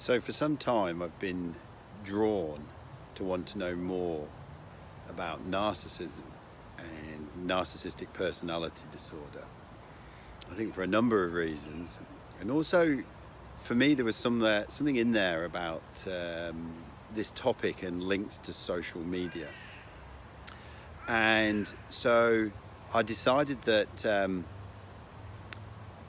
So for some time I've been drawn to want to know more about narcissism and narcissistic personality disorder. I think for a number of reasons, and also for me there was something in there about this topic and links to social media. And so I decided that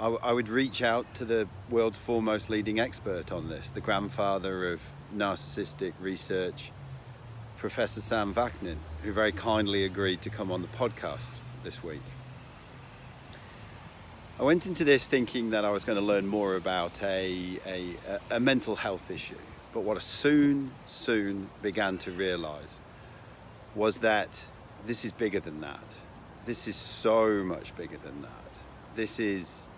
I would reach out to the world's foremost leading expert on this, the grandfather of narcissistic research, Professor Sam Vaknin, who very kindly agreed to come on the podcast this week. I went into this thinking that I was going to learn more about a mental health issue, but what I soon began to realize was that this is bigger than that. This is so much bigger than that. This is,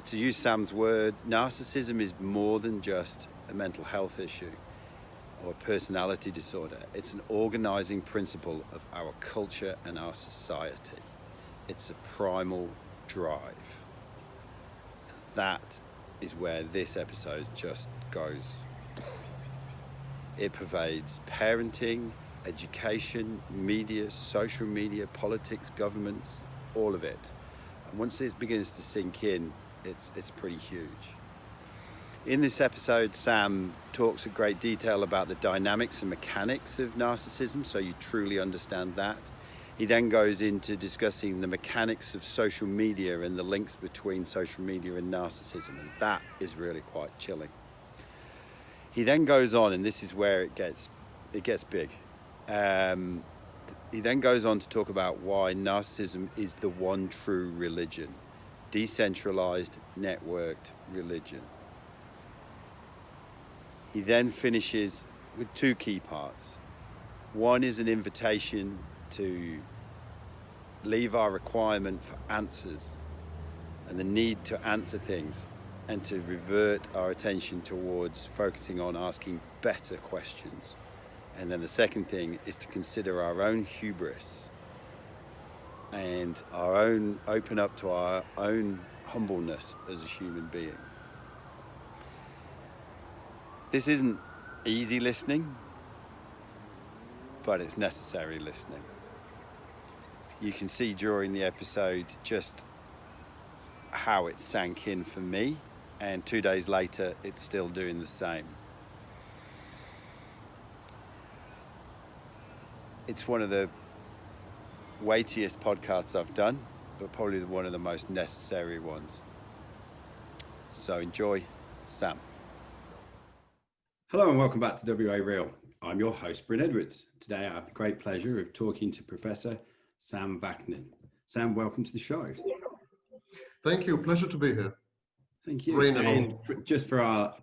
to use Sam's word, narcissism is more than just a mental health issue or a personality disorder. It's an organizing principle of our culture and our society. It's a primal drive. That is where this episode just goes. It pervades parenting, education, media, social media, politics, governments, all of it. And once it begins to sink in, it's pretty huge. In this episode, Sam talks in great detail about the dynamics and mechanics of narcissism, so you truly understand that. He then goes into discussing the mechanics of social media and the links between social media and narcissism, and that is really quite chilling. He then goes on, and this is where it gets big. He then goes on to talk about why narcissism is the one true religion. Decentralized, networked religion. He then finishes with two key parts. One is an invitation to leave our requirement for answers and the need to answer things and to revert our attention towards focusing on asking better questions. And then the second thing is to consider our own hubris and open up to our own humbleness as a human being. This isn't easy listening, but it's necessary listening. You can see during the episode just how it sank in for me, and 2 days later it's still doing the same. It's one of the weightiest podcasts I've done, but probably one of the most necessary ones. So enjoy, Sam. Hello and welcome back to WA Real. I'm your host, Bryn Edwards. Today I have the great pleasure of talking to Professor Sam Vaknin. Sam, welcome to the show. Thank you. Pleasure to be here. Thank you. And just for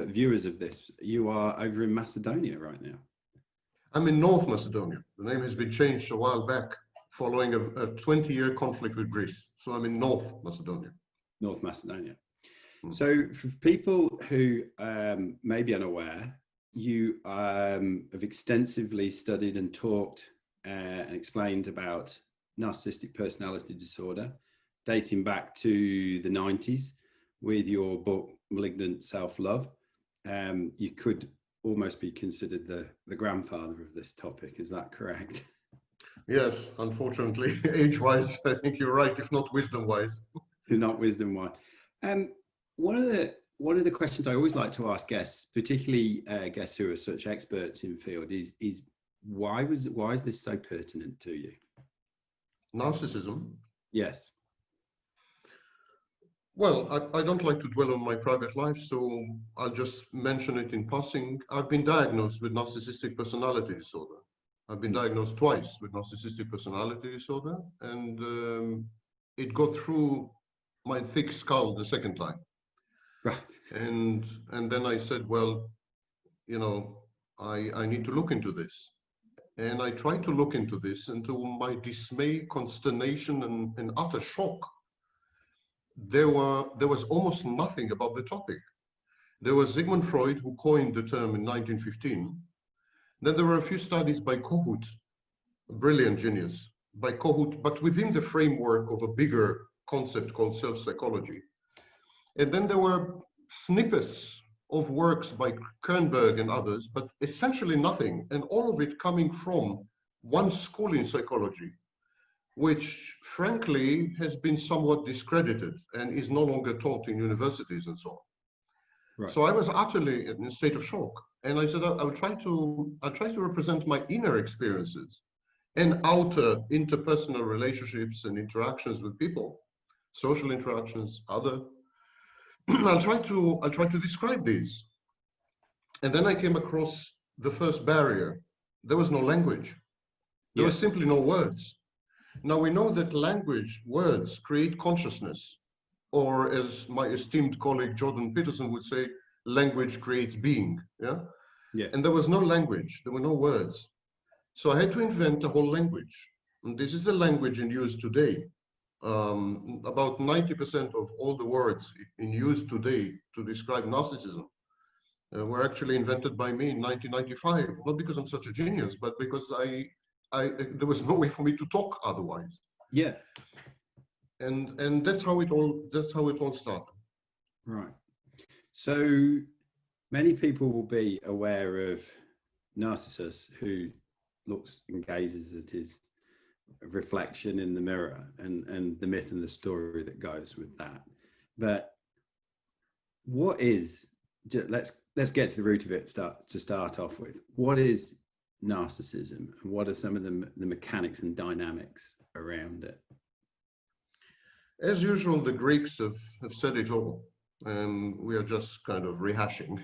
viewers of this, you are over in Macedonia right now. I'm in North Macedonia. The name has been changed a while back following a 20-year conflict with Greece. So I'm in North Macedonia. North Macedonia. So for people who may be unaware, you have extensively studied and talked and explained about narcissistic personality disorder, dating back to the 90s with your book, Malignant Self-Love. You could almost be considered the grandfather of this topic. Is that correct? Yes, unfortunately, age-wise, I think you're right, if not wisdom-wise. Not wisdom-wise. One of the questions I always like to ask guests, particularly guests who are such experts in the field, is why is this so pertinent to you? Narcissism? Yes. Well, I don't like to dwell on my private life, so I'll just mention it in passing. I've been diagnosed with narcissistic personality disorder. I've been diagnosed twice with narcissistic personality disorder, and it got through my thick skull the second time. Right. And then I said, well, you know, I need to look into this. And I tried to look into this, and to my dismay, consternation, and utter shock, there was almost nothing about the topic. There was Sigmund Freud, who coined the term in 1915. Then there were a few studies by Kohut, a brilliant genius, by Kohut, but within the framework of a bigger concept called self-psychology. And then there were snippets of works by Kernberg and others, but essentially nothing, and all of it coming from one school in psychology, which frankly has been somewhat discredited and is no longer taught in universities and so on. Right. So I was utterly in a state of shock, and I said I'll try to represent my inner experiences and outer interpersonal relationships and interactions with people, social interactions, other. I'll try to describe these. And then I came across the first barrier. There was no language. There was simply no words. Now we know that language, words, create consciousness, or as my esteemed colleague Jordan Peterson would say, language creates being. Yeah. And there was no language. There were no words. So I had to invent a whole language. And this is the language in use today. About 90% of all the words in use today to describe narcissism were actually invented by me in 1995. Not because I'm such a genius, but because there was no way for me to talk otherwise. Yeah. And that's how it all started. Right. So many people will be aware of Narcissus, who looks and gazes at his reflection in the mirror, and the myth and the story that goes with that. But what is, let's get to the root of it to start off with. What is narcissism, and what are some of the mechanics and dynamics around it? As usual, the Greeks have said it all, and we are just kind of rehashing.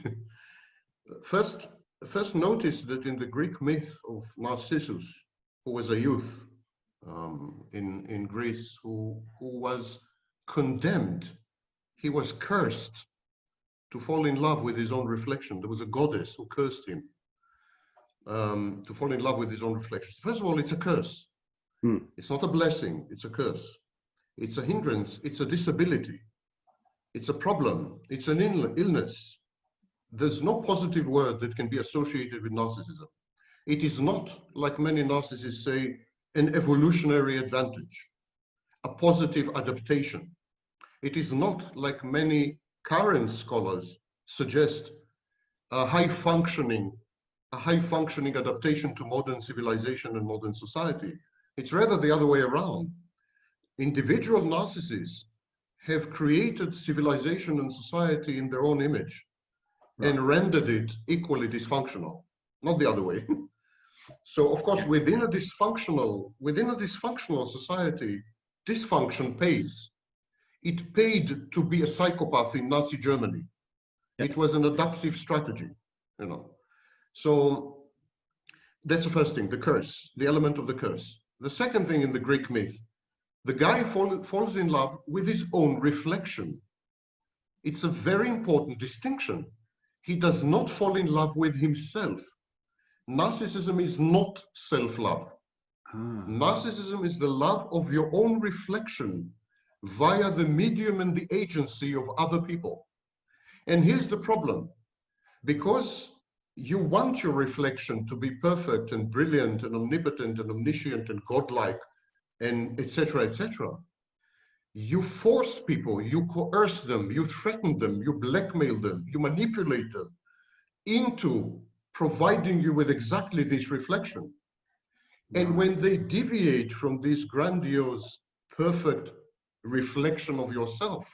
First notice that in the Greek myth of Narcissus, who was a youth in Greece, who was condemned, he was cursed to fall in love with his own reflection. There was a goddess who cursed him to fall in love with his own reflection. First of all, it's a curse. It's not a blessing, it's a curse. It's a hindrance, it's a disability, it's a problem, it's an illness. There's no positive word that can be associated with narcissism. It is not, like many narcissists say, an evolutionary advantage, a positive adaptation. It is not, like many current scholars suggest, a high functioning adaptation to modern civilization and modern society. It's rather the other way around. Individual narcissists have created civilization and society in their own image, and rendered it equally dysfunctional, not the other way. So of course, within a dysfunctional society, dysfunction pays. It paid to be a psychopath in Nazi Germany. It was an adaptive strategy, you know. So that's the first thing, the curse, the element of the curse. The second thing in the Greek myth, the guy falls in love with his own reflection. It's a very important distinction. He does not fall in love with himself. Narcissism is not self-love. Narcissism is the love of your own reflection via the medium and the agency of other people. And here's the problem. Because you want your reflection to be perfect and brilliant and omnipotent and omniscient and godlike and etc., etc., you force people, you coerce them, you threaten them, you blackmail them, you manipulate them into providing you with exactly this reflection. And when they deviate from this grandiose, perfect reflection of yourself,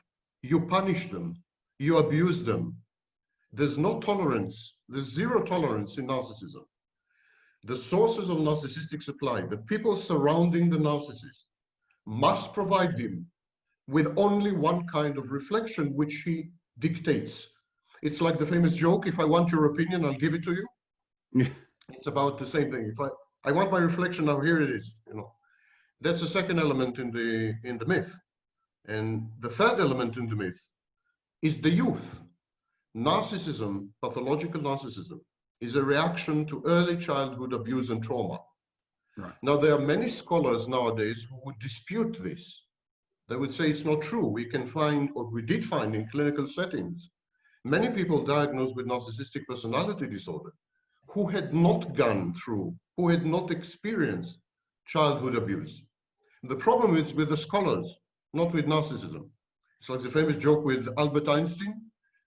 you punish them, you abuse them. There's no tolerance, there's zero tolerance in narcissism. The sources of narcissistic supply, the people surrounding the narcissist, must provide him with only one kind of reflection which he dictates. It's like the famous joke, if I want your opinion, I'll give it to you. It's about the same thing. If I want my reflection, now here it is. You know, that's the second element in the myth. And the third element in the myth is the youth. Narcissism, pathological narcissism, is a reaction to early childhood abuse and trauma. Now, there are many scholars nowadays who would dispute this. They would say it's not true. We can find, or we did find in clinical settings, many people diagnosed with narcissistic personality disorder who had not gone through, who had not experienced childhood abuse. The problem is with the scholars, not with narcissism. It's like the famous joke with Albert Einstein.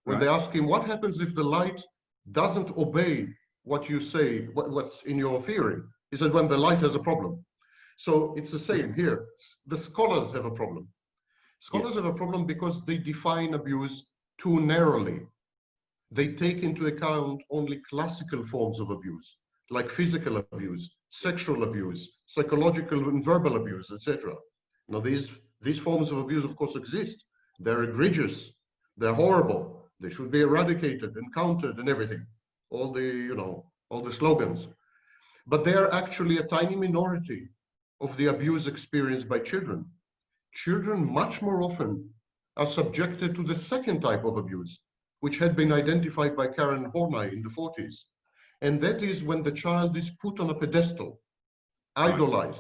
When they ask him, what happens if the light doesn't obey what you say, what's in your theory? He said, when the light has a problem. So it's the same here. The scholars have a problem. Scholars have a problem because they define abuse too narrowly. They take into account only classical forms of abuse, like physical abuse, sexual abuse, psychological and verbal abuse, etc. Now, these forms of abuse, of course, exist. They're egregious. They're horrible. They should be eradicated and countered and everything. All the slogans. But they are actually a tiny minority of the abuse experienced by children. Children much more often are subjected to the second type of abuse, which had been identified by Karen Horney in the 40s. And that is when the child is put on a pedestal, idolized,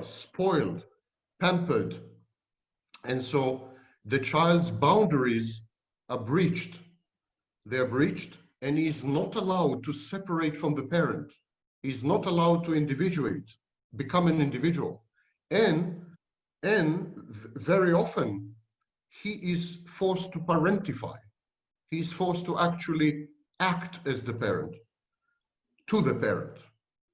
spoiled, pampered. And so the child's boundaries are breached. They are breached, and he is not allowed to separate from the parent. He is not allowed to individuate, become an individual. And very often, he is forced to parentify. He is forced to actually act as the parent, to the parent.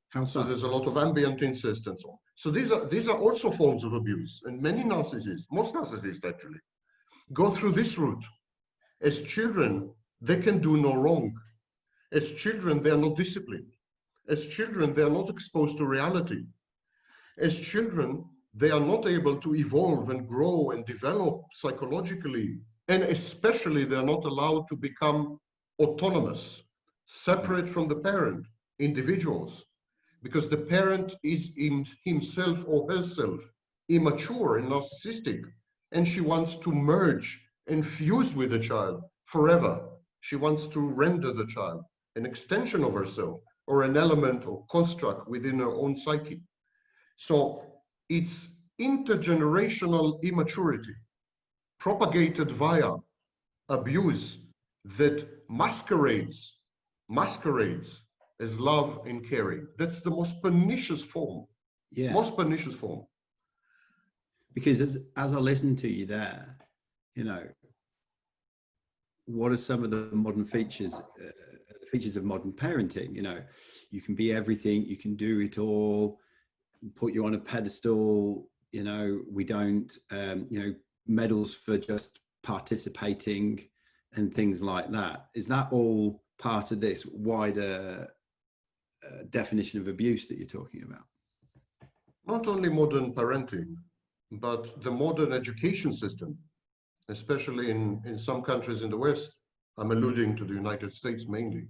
How so? So there's a lot of ambient incest and so on. So these are also forms of abuse. And many narcissists, most narcissists actually, go through this route. As children, they can do no wrong. As children, they are not disciplined. As children, they are not exposed to reality. As children, they are not able to evolve and grow and develop psychologically. And especially, they are not allowed to become autonomous, separate from the parent, individuals. Because the parent is in himself or herself immature and narcissistic, and she wants to merge and fuse with the child forever. She wants to render the child an extension of herself or an element or construct within her own psyche. So it's intergenerational immaturity propagated via abuse that masquerades as love and caring. That's the most pernicious form. Yeah. Most pernicious form. Because as I listen to you there, what are some of the modern features of modern parenting? You can be everything, you can do it all, put you on a pedestal. We don't, medals for just participating and things like that. Is that all part of this wider definition of abuse that you're talking about? Not only modern parenting, but the modern education system, especially in some countries in the West, I'm alluding to the United States mainly,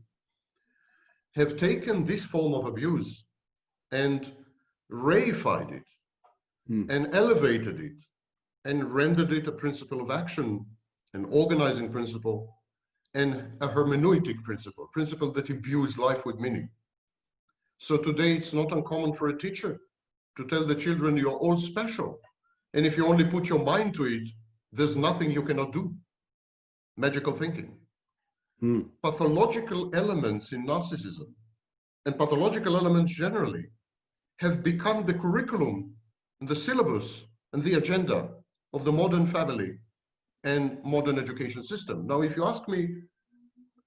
have taken this form of abuse and reified it and elevated it and rendered it a principle of action, an organizing principle, and a hermeneutic principle that imbues life with meaning. So today it's not uncommon for a teacher to tell the children, you're all special. And if you only put your mind to it, there's nothing you cannot do. Magical thinking. Pathological elements in narcissism and pathological elements generally have become the curriculum, the syllabus, and the agenda of the modern family and modern education system. Now, if you ask me,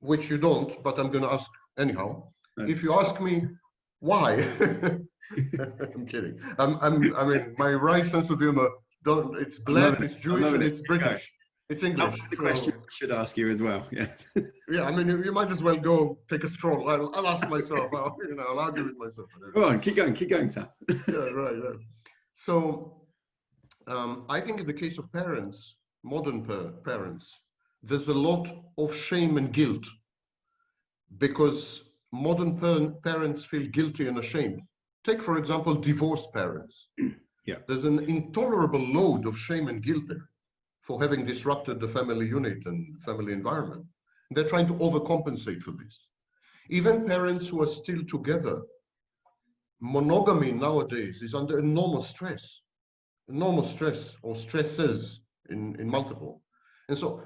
which you don't, but I'm going to ask anyhow, if you ask me why, I'm kidding. I mean, my right sense of humor, it's black, it's Jewish, and it's British. It's English. The question I should ask you as well. Yes. Yeah, I mean, you might as well go take a stroll. I'll ask myself. I'll argue with myself. Go on, keep going, Sam. Yeah, right. Yeah. So, I think in the case of parents, modern parents, there's a lot of shame and guilt because modern parents feel guilty and ashamed. Take, for example, divorced parents. Yeah. There's an intolerable load of shame and guilt there for having disrupted the family unit and family environment. They're trying to overcompensate for this. Even parents who are still together, monogamy nowadays is under enormous stress or stresses in multiple. And so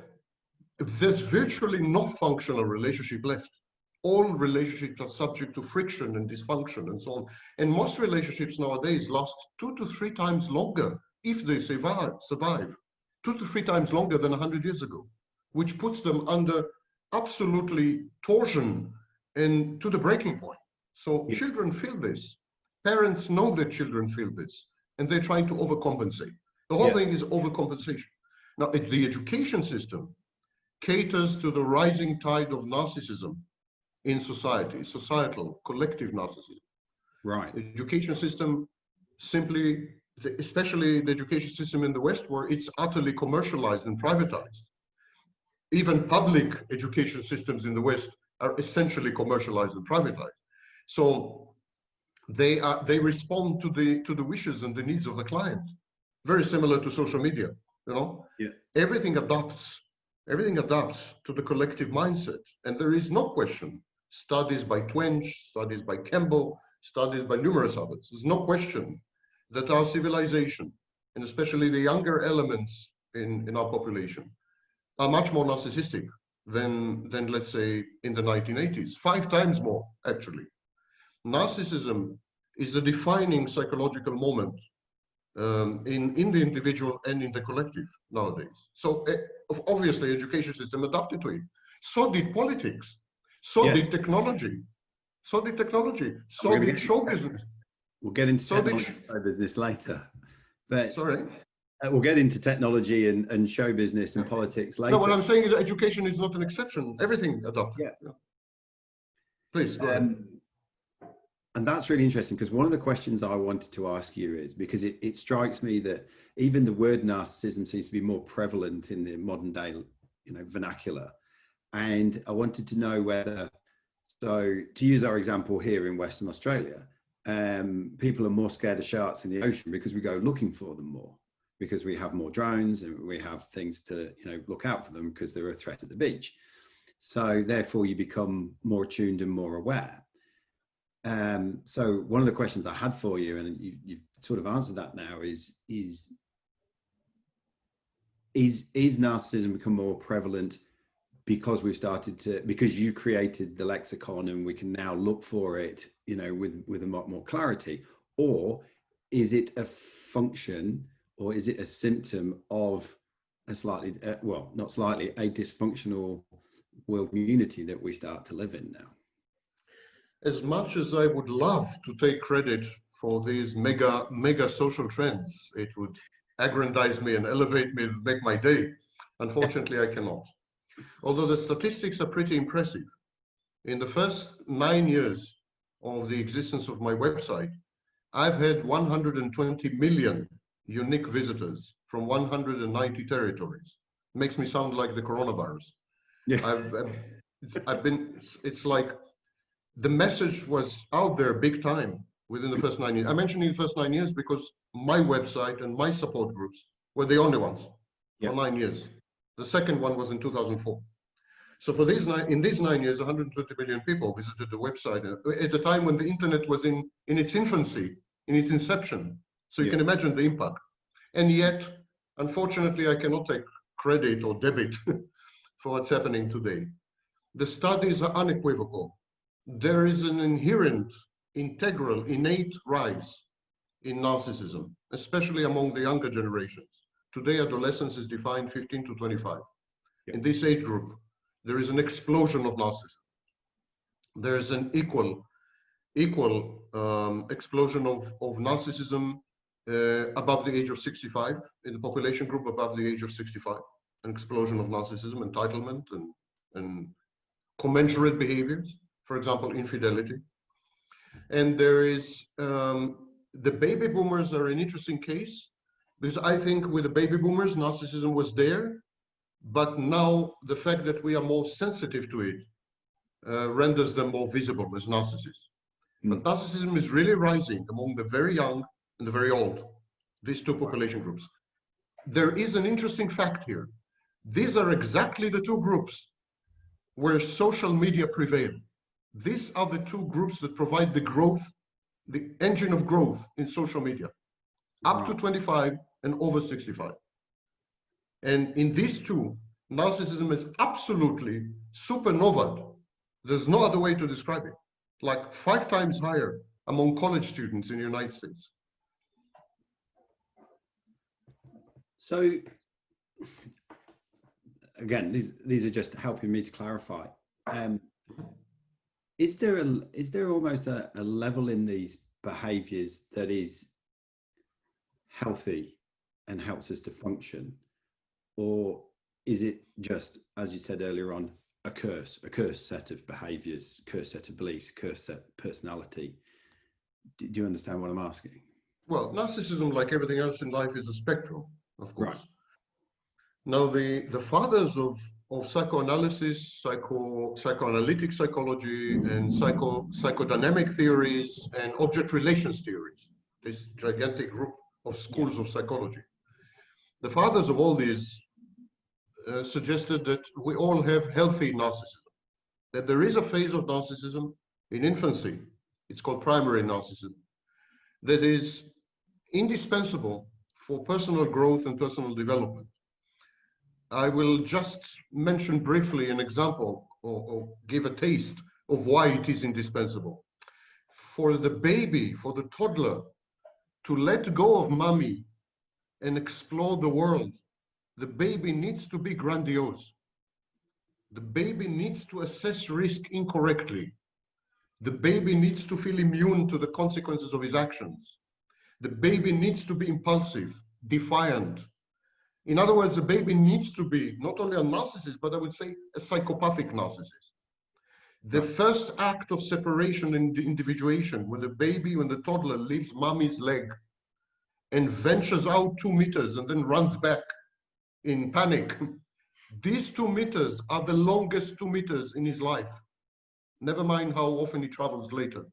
there's virtually no functional relationship left. All relationships are subject to friction and dysfunction and so on. And most relationships nowadays last 2 to 3 times longer if they survive. 2 to 3 times longer than 100 years ago. which puts them under absolutely torsion and to the breaking point. So children feel this. Parents know that children feel this, and they're trying to overcompensate. The whole thing is overcompensation. Now, the education system caters to the rising tide of narcissism in society, societal, collective narcissism. Right. The education system simply, especially the education system in the West, where it's utterly commercialized and privatized. Even public education systems in the West are essentially commercialized and privatized. So they respond to the wishes and the needs of the client. Very similar to social media, you know? Yeah. Everything adapts to the collective mindset. And there is no question, studies by Twench, studies by Campbell, studies by numerous others, there's no question that our civilization, and especially the younger elements in our population, are much more narcissistic than let's say in the 1980s, 5 times more actually. Narcissism is the defining psychological moment in the individual and in the collective nowadays. So obviously education system adapted to it. So did politics, so did technology, so did show business. We'll get into technology and show business later. But sorry? We'll get into technology and show business and politics later. No, what I'm saying is education is not an exception. Everything adapted. Yeah. Please, go ahead. And that's really interesting, because one of the questions I wanted to ask you is, because it strikes me that even the word narcissism seems to be more prevalent in the modern day, vernacular. And I wanted to know whether, so to use our example here in Western Australia, people are more scared of sharks in the ocean because we go looking for them more, because we have more drones and we have things to, look out for them because they're a threat at the beach. So therefore you become more attuned and more aware. So one of the questions I had for you, and you've sort of answered that now, is narcissism become more prevalent because because you created the lexicon and we can now look for it, with a lot more clarity? Or is it a function, or is it a symptom of a slightly, not slightly, a dysfunctional world community that we start to live in now? As much as I would love to take credit for these mega social trends, it would aggrandize me and elevate me and make my day. Unfortunately, I cannot. Although the statistics are pretty impressive. In the first 9 years of the existence of my website, I've had 120 million unique visitors from 190 territories. It makes me sound like the coronavirus. Yeah. It's like the message was out there big time within the first 9 years. I mentioned in the first 9 years because my website and my support groups were the only ones for 9 years. The second one was in 2004. So for in these 9 years, 120 million people visited the website at a time when the internet was in its infancy, in its inception. So you can imagine the impact. And yet, unfortunately, I cannot take credit or debit for what's happening today. The studies are unequivocal. There is an inherent, integral, innate rise in narcissism, especially among the younger generations. Today, adolescence is defined 15 to 25. In this age group, there is an explosion of narcissism. There is an equal explosion of narcissism above the age of 65, in the population group above the age of 65. An explosion of narcissism, entitlement, and commensurate behaviors. For example, infidelity. And there is, the baby boomers are an interesting case, because I think with the baby boomers, narcissism was there, but now the fact that we are more sensitive to it renders them more visible as narcissists. But narcissism is really rising among the very young and the very old, these two population groups. There is an interesting fact here. These are exactly the two groups where social media prevail. These are the two groups that provide the growth, the engine of growth in social media, up to 25 and over 65. And in these two, narcissism is absolutely supernovaed. There's no other way to describe it. Like 5 times higher among college students in the United States. So again, these are just helping me to clarify. Is there almost a level in these behaviors that is healthy and helps us to function, or is it just, as you said earlier on, a cursed set of behaviors, cursed set of beliefs, cursed set of personality? Do you understand what I'm asking? Well, narcissism, like everything else in life, is a spectrum, of course. Right. Now, the fathers of psychoanalysis, psychoanalytic psychology, and psychodynamic theories and object relations theories, this gigantic group of schools of psychology. The fathers of all these suggested that we all have healthy narcissism, that there is a phase of narcissism in infancy, it's called primary narcissism, that is indispensable for personal growth and personal development. I will just mention briefly an example or give a taste of why it is indispensable. For the baby, for the toddler, to let go of mommy and explore the world, the baby needs to be grandiose. The baby needs to assess risk incorrectly. The baby needs to feel immune to the consequences of his actions. The baby needs to be impulsive, defiant. In other words, the baby needs to be not only a narcissist, but I would say a psychopathic narcissist. The first act of separation and individuation, when the toddler leaves mommy's leg and ventures out 2 meters and then runs back in panic, these 2 meters are the longest 2 meters in his life. Never mind how often he travels later.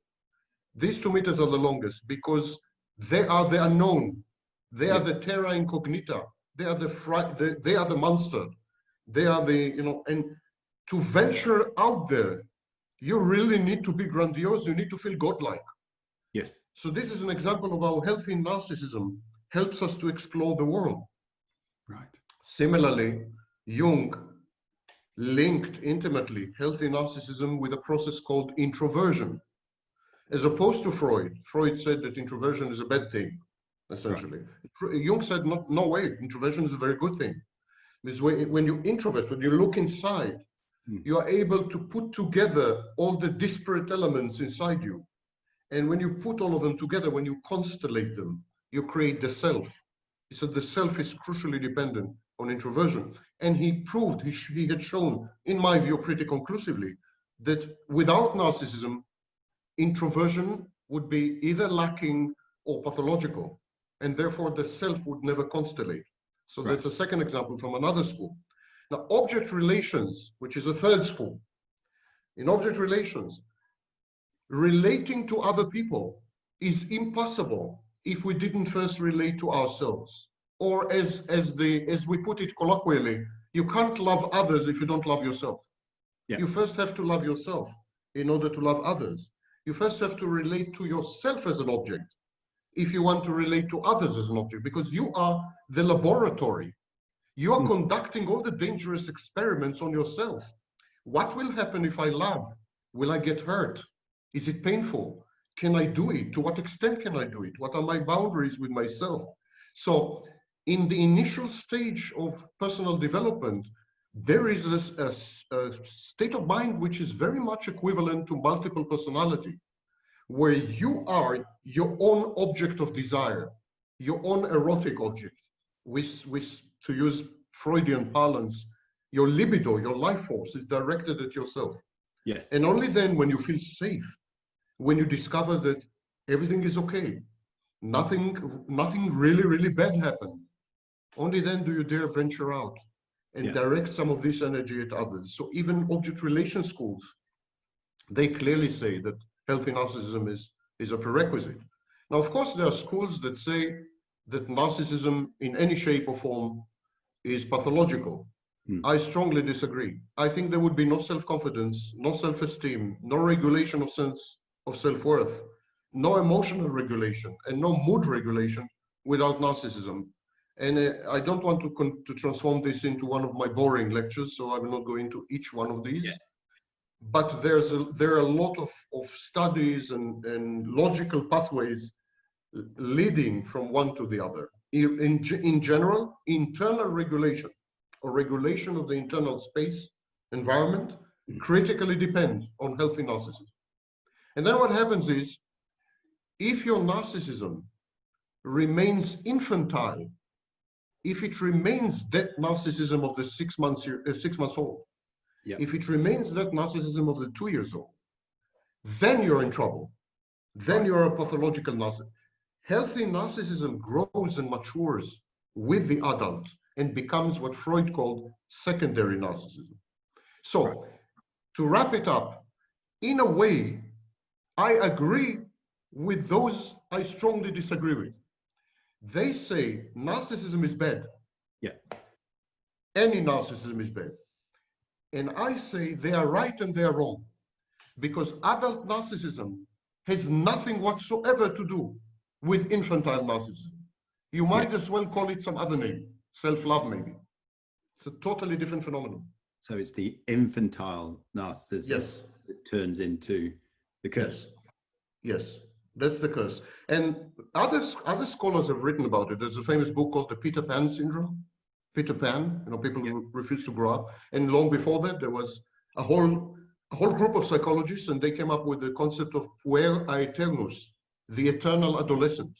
These 2 meters are the longest because they are the unknown. They are the terra incognita. They are they are the monster. They are the, and to venture out there, you really need to be grandiose. You need to feel godlike. Yes. So this is an example of how healthy narcissism helps us to explore the world. Right. Similarly, Jung linked intimately healthy narcissism with a process called introversion. As opposed to Freud. Freud said that introversion is a bad thing, essentially. Right. Jung said, no way, introversion is a very good thing. Because when you introvert, when you look inside, you are able to put together all the disparate elements inside you. And when you put all of them together, when you constellate them, you create the self. He said the self is crucially dependent on introversion. And he proved, he had shown, in my view, pretty conclusively, that without narcissism, introversion would be either lacking or pathological, and therefore the self would never constellate. So right. That's a second example from another school. Now, object relations, which is a third school. In object relations, relating to other people is impossible if we didn't first relate to ourselves. Or as we put it colloquially, you can't love others if you don't love yourself. Yeah. You first have to love yourself in order to love others. You first have to relate to yourself as an object if you want to relate to others as an object, because you are the laboratory. You are conducting all the dangerous experiments on yourself. What will happen if I love? Will I get hurt? Is it painful? Can I do it? To what extent can I do it? What are my boundaries with myself? So in the initial stage of personal development, there is a state of mind which is very much equivalent to multiple personality, where you are your own object of desire, your own erotic object, with to use Freudian parlance, your libido, your life force is directed at yourself. Yes. And only then, when you feel safe, when you discover that everything is okay, nothing really, really bad happened, only then do you dare venture out and direct some of this energy at others. So even object relation schools, they clearly say that healthy narcissism is a prerequisite. Now, of course, there are schools that say that narcissism in any shape or form is pathological. I strongly disagree. I think there would be no self-confidence, no self-esteem, no regulation of sense of self-worth, no emotional regulation, and no mood regulation without narcissism. And I don't want to transform this into one of my boring lectures, so I will not go into each one of these. Yeah. But there are a lot of studies and logical pathways leading from one to the other. In general, internal regulation or regulation of the internal space environment critically depend on healthy narcissism. And then what happens is, if your narcissism remains infantile, if it remains that narcissism of the 6 months old, Yeah. if it remains that narcissism of the 2 years old, then you're in trouble. Then you're a pathological narcissist. Healthy narcissism grows and matures with the adult and becomes what Freud called secondary narcissism. So, to wrap it up, in a way, I agree with those I strongly disagree with. They say narcissism is bad. Yeah. Any narcissism is bad. And I say they are right and they are wrong. Because adult narcissism has nothing whatsoever to do with infantile narcissism. You might as well call it some other name, self-love maybe. It's a totally different phenomenon. So it's the infantile narcissism that turns into the curse. Yes, that's the curse. And other scholars have written about it. There's a famous book called the Peter Pan syndrome. Peter Pan, people who refuse to grow up. And long before that, there was a whole group of psychologists, and they came up with the concept of puer aeternus, the eternal adolescent.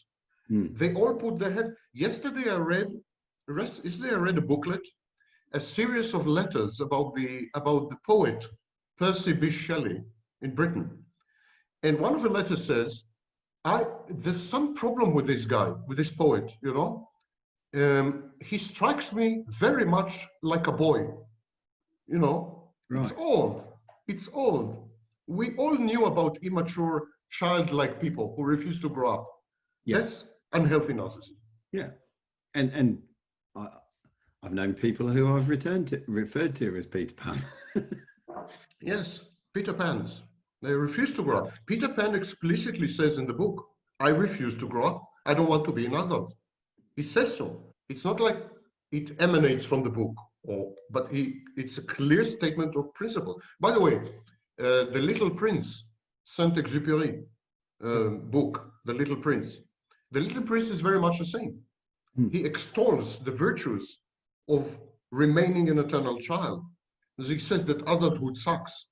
They all put their head. Yesterday I read a booklet, a series of letters about the poet Percy Bysshe Shelley in Britain. And one of the letters says, there's some problem with this guy, with this poet, he strikes me very much like a boy, Right. It's old. We all knew about immature, childlike people who refuse to grow up. Yes. That's unhealthy narcissism. Yeah. And I've known people who I've referred to as Peter Pan. Yes, Peter Pans. They refuse to grow up. Peter Pan explicitly says in the book, I refuse to grow up. I don't want to be an adult. He says so. It's not like it emanates from the book, but it's a clear statement of principle. By the way, The Little Prince, Saint-Exupéry book, The Little Prince. The Little Prince is very much the same. He extols the virtues of remaining an eternal child. He says that adulthood sucks.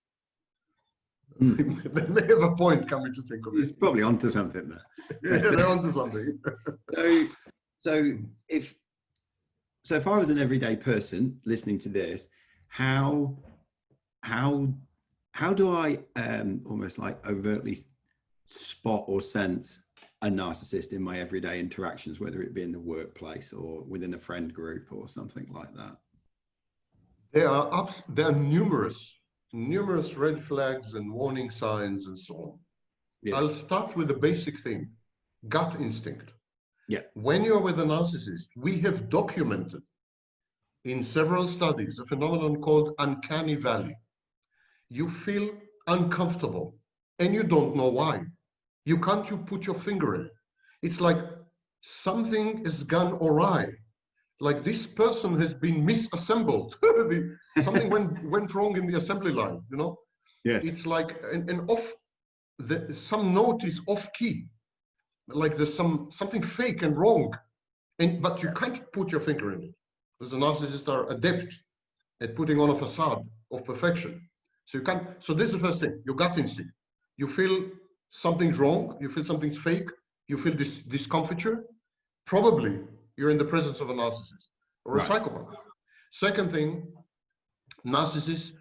They may have a point, coming to think of it. He's probably onto something there. Yeah, they're onto something. So if I was an everyday person listening to this, how do I almost like overtly spot or sense a narcissist in my everyday interactions, whether it be in the workplace or within a friend group or something like that? There are numerous red flags and warning signs and so on. Yeah. I'll start with the basic thing, gut instinct. Yeah. When you're with a narcissist, we have documented in several studies a phenomenon called uncanny valley. You feel uncomfortable and you don't know why. You can't put your finger in it. It's like something has gone awry. Like this person has been misassembled. Something went wrong in the assembly line, Yeah. It's like some note is off key. Like there's something fake and wrong. But you can't put your finger in it. Because the narcissists are adept at putting on a facade of perfection. So you can't. So this is the first thing, your gut instinct. You feel something's wrong, you feel something's fake, you feel this discomfiture. Probably you're in the presence of a narcissist or a psychopath. Second thing, narcissists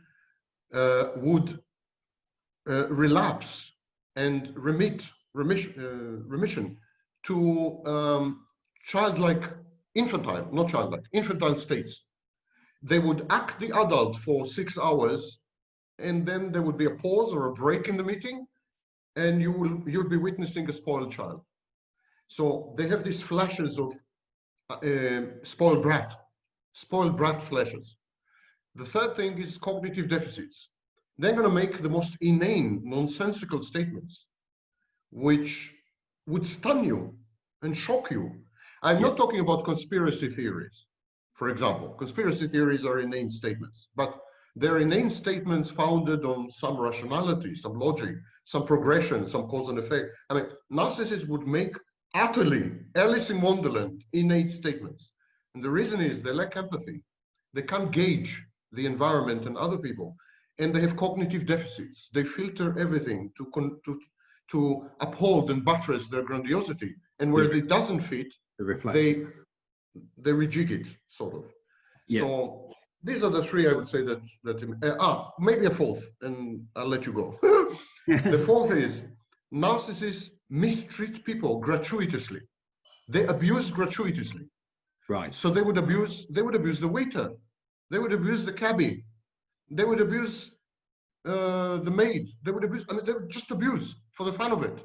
would relapse and remission to infantile states. They would act the adult for 6 hours, and then there would be a pause or a break in the meeting, and you'll be witnessing a spoiled child. So they have these flashes of spoiled brat flashes. The third thing is cognitive deficits. They're going to make the most inane, nonsensical statements, which would stun you and shock you. I'm not talking about conspiracy theories. For example, conspiracy theories are inane statements, but they're inane statements founded on some rationality, some logic, some progression, some cause and effect. I mean, narcissists would make utterly Alice in Wonderland innate statements. And the reason is they lack empathy. They can't gauge the environment and other people. And they have cognitive deficits. They filter everything to uphold and buttress their grandiosity. And where it doesn't fit, they rejig it, sort of. Yeah. So these are the three I would say that maybe a fourth, and I'll let you go. The fourth is narcissists mistreat people gratuitously. They abuse gratuitously. Right. So they would abuse the waiter, they would abuse the cabbie, they would abuse the maid, they would just abuse for the fun of it.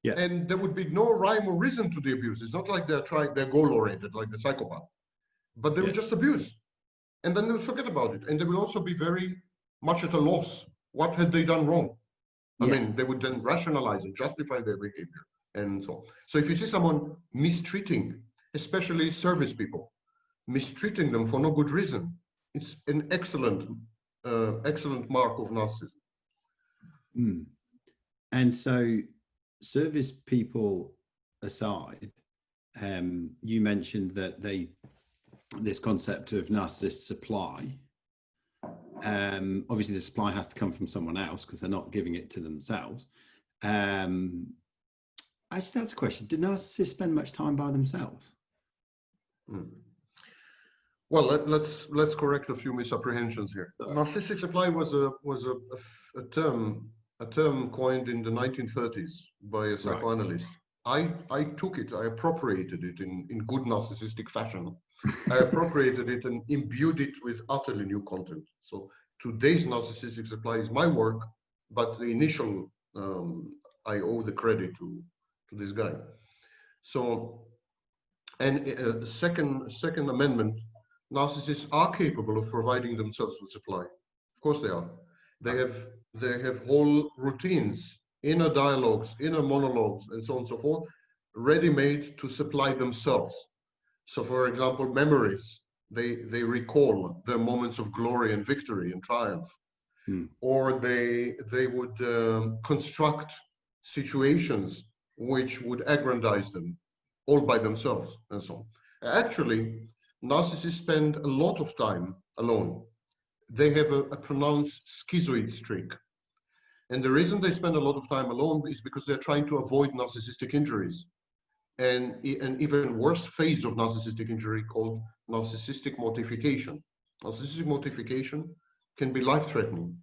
Yeah. And there would be no rhyme or reason to the abuse. It's not like they're goal-oriented like the psychopath, but they would just abuse. And then they would forget about it. And they would also be very much at a loss. What had they done wrong? I mean, they would then rationalize and justify their behavior and so on. So if you see someone mistreating, especially service people, mistreating them for no good reason, it's an excellent mark of narcissism. Mm. And so service people aside, you mentioned that this concept of narcissist supply, obviously the supply has to come from someone else because they're not giving it to themselves. Actually, that's a question. Do narcissists spend much time by themselves? Well, let's correct a few misapprehensions here. Narcissistic supply was a term coined in the 1930s by a psychoanalyst. Right. I took it, I appropriated it in good narcissistic fashion. I appropriated it and imbued it with utterly new content. So today's narcissistic supply is my work, but the initial, I owe the credit to this guy. So, and second amendment, narcissists are capable of providing themselves with supply. Of course they are. They have whole routines, inner dialogues, inner monologues, and so on and so forth, ready-made to supply themselves. So for example, memories, they recall their moments of glory and victory and triumph. Or they would construct situations which would aggrandize them all by themselves and so on. Actually, narcissists spend a lot of time alone. They have a pronounced schizoid streak. And the reason they spend a lot of time alone is because they're trying to avoid narcissistic injuries. And an even worse phase of narcissistic injury called narcissistic mortification. Narcissistic mortification can be life-threatening.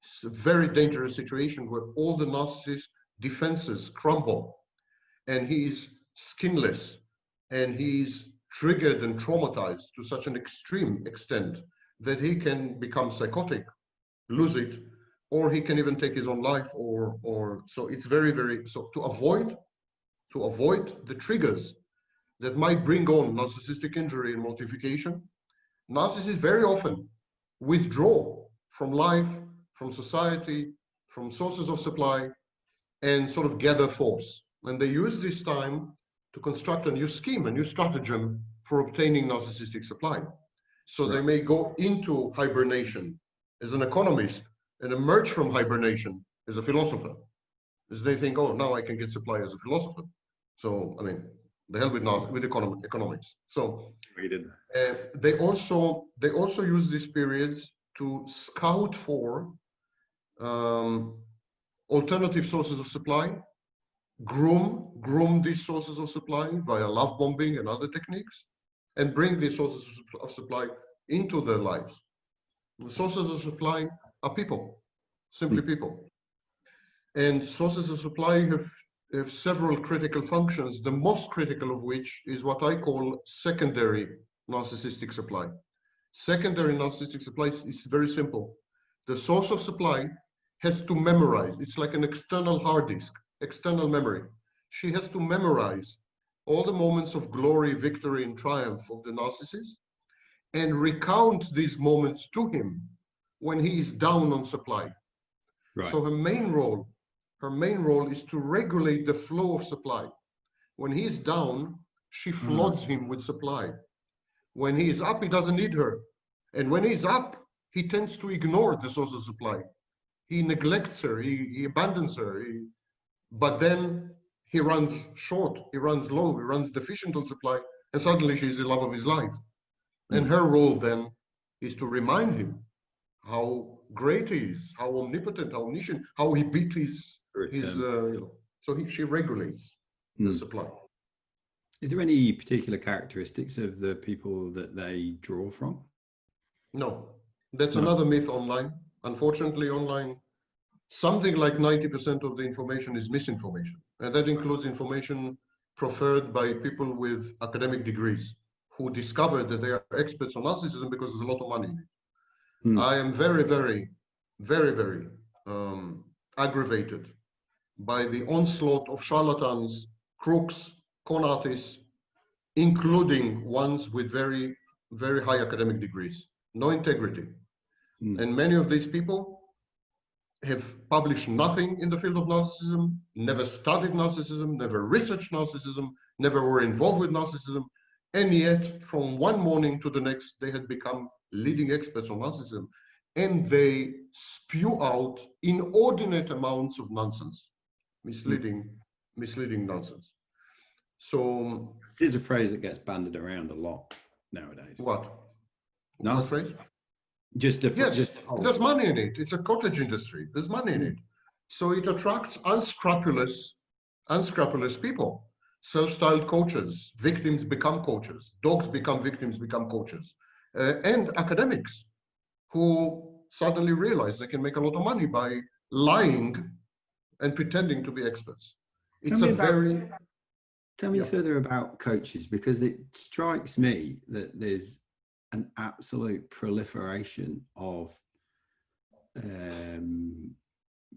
It's a very dangerous situation where all the narcissist's defenses crumble and he's skinless and he's triggered and traumatized to such an extreme extent that he can become psychotic, lose it, or he can even take his own life, or so it's very, very, so to avoid the triggers that might bring on narcissistic injury and mortification, narcissists very often withdraw from life, from society, from sources of supply, and sort of gather force. And they use this time to construct a new scheme, a new stratagem for obtaining narcissistic supply. So they may go into hibernation as an economist and emerge from hibernation as a philosopher, as they think, oh, now I can get supply as a philosopher. So, I mean, the hell with economics. So they also use these periods to scout for alternative sources of supply, groom these sources of supply via love bombing and other techniques, and bring these sources of supply into their lives. The sources of supply are people, simply people. And sources of supply have several critical functions, the most critical of which is what I call secondary narcissistic supply. Secondary narcissistic supply is very simple. The source of supply has to memorize. It's like an external hard disk, external memory. She has to memorize all the moments of glory, victory, and triumph of the narcissist and recount these moments to him when he is down on supply. Right. So her main role is to regulate the flow of supply. When he is down, she floods him with supply. When he is up, he doesn't need her. And when he's up, he tends to ignore the source of supply. He neglects her, he abandons her, but then he runs short, he runs low, he runs deficient on supply, and suddenly she's the love of his life. And her role then is to remind him how great he is, how omnipotent, how omniscient, how he beat his so she regulates the supply. Is there any particular characteristics of the people that they draw from? No, that's another myth online. Unfortunately, online, something like 90% of the information is misinformation. And that includes information proffered by people with academic degrees who discovered that they are experts on narcissism because there's a lot of money in it. I am very, very, very, very aggravated by the onslaught of charlatans, crooks, con artists, including ones with very, very high academic degrees, no integrity. And many of these people have published nothing in the field of narcissism, never studied narcissism, never researched narcissism, never were involved with narcissism, and yet from one morning to the next, they had become leading experts on narcissism, and they spew out inordinate amounts of nonsense, misleading nonsense. So this is a phrase that gets bandied around a lot nowadays. What phrase? There's money in it. It's a cottage industry. There's money in it. So it attracts unscrupulous people. Self-styled coaches. Victims become coaches. Dogs become victims, become coaches. And academics who suddenly realize they can make a lot of money by lying and pretending to be experts. Tell me further about coaches, because it strikes me that there's an absolute proliferation of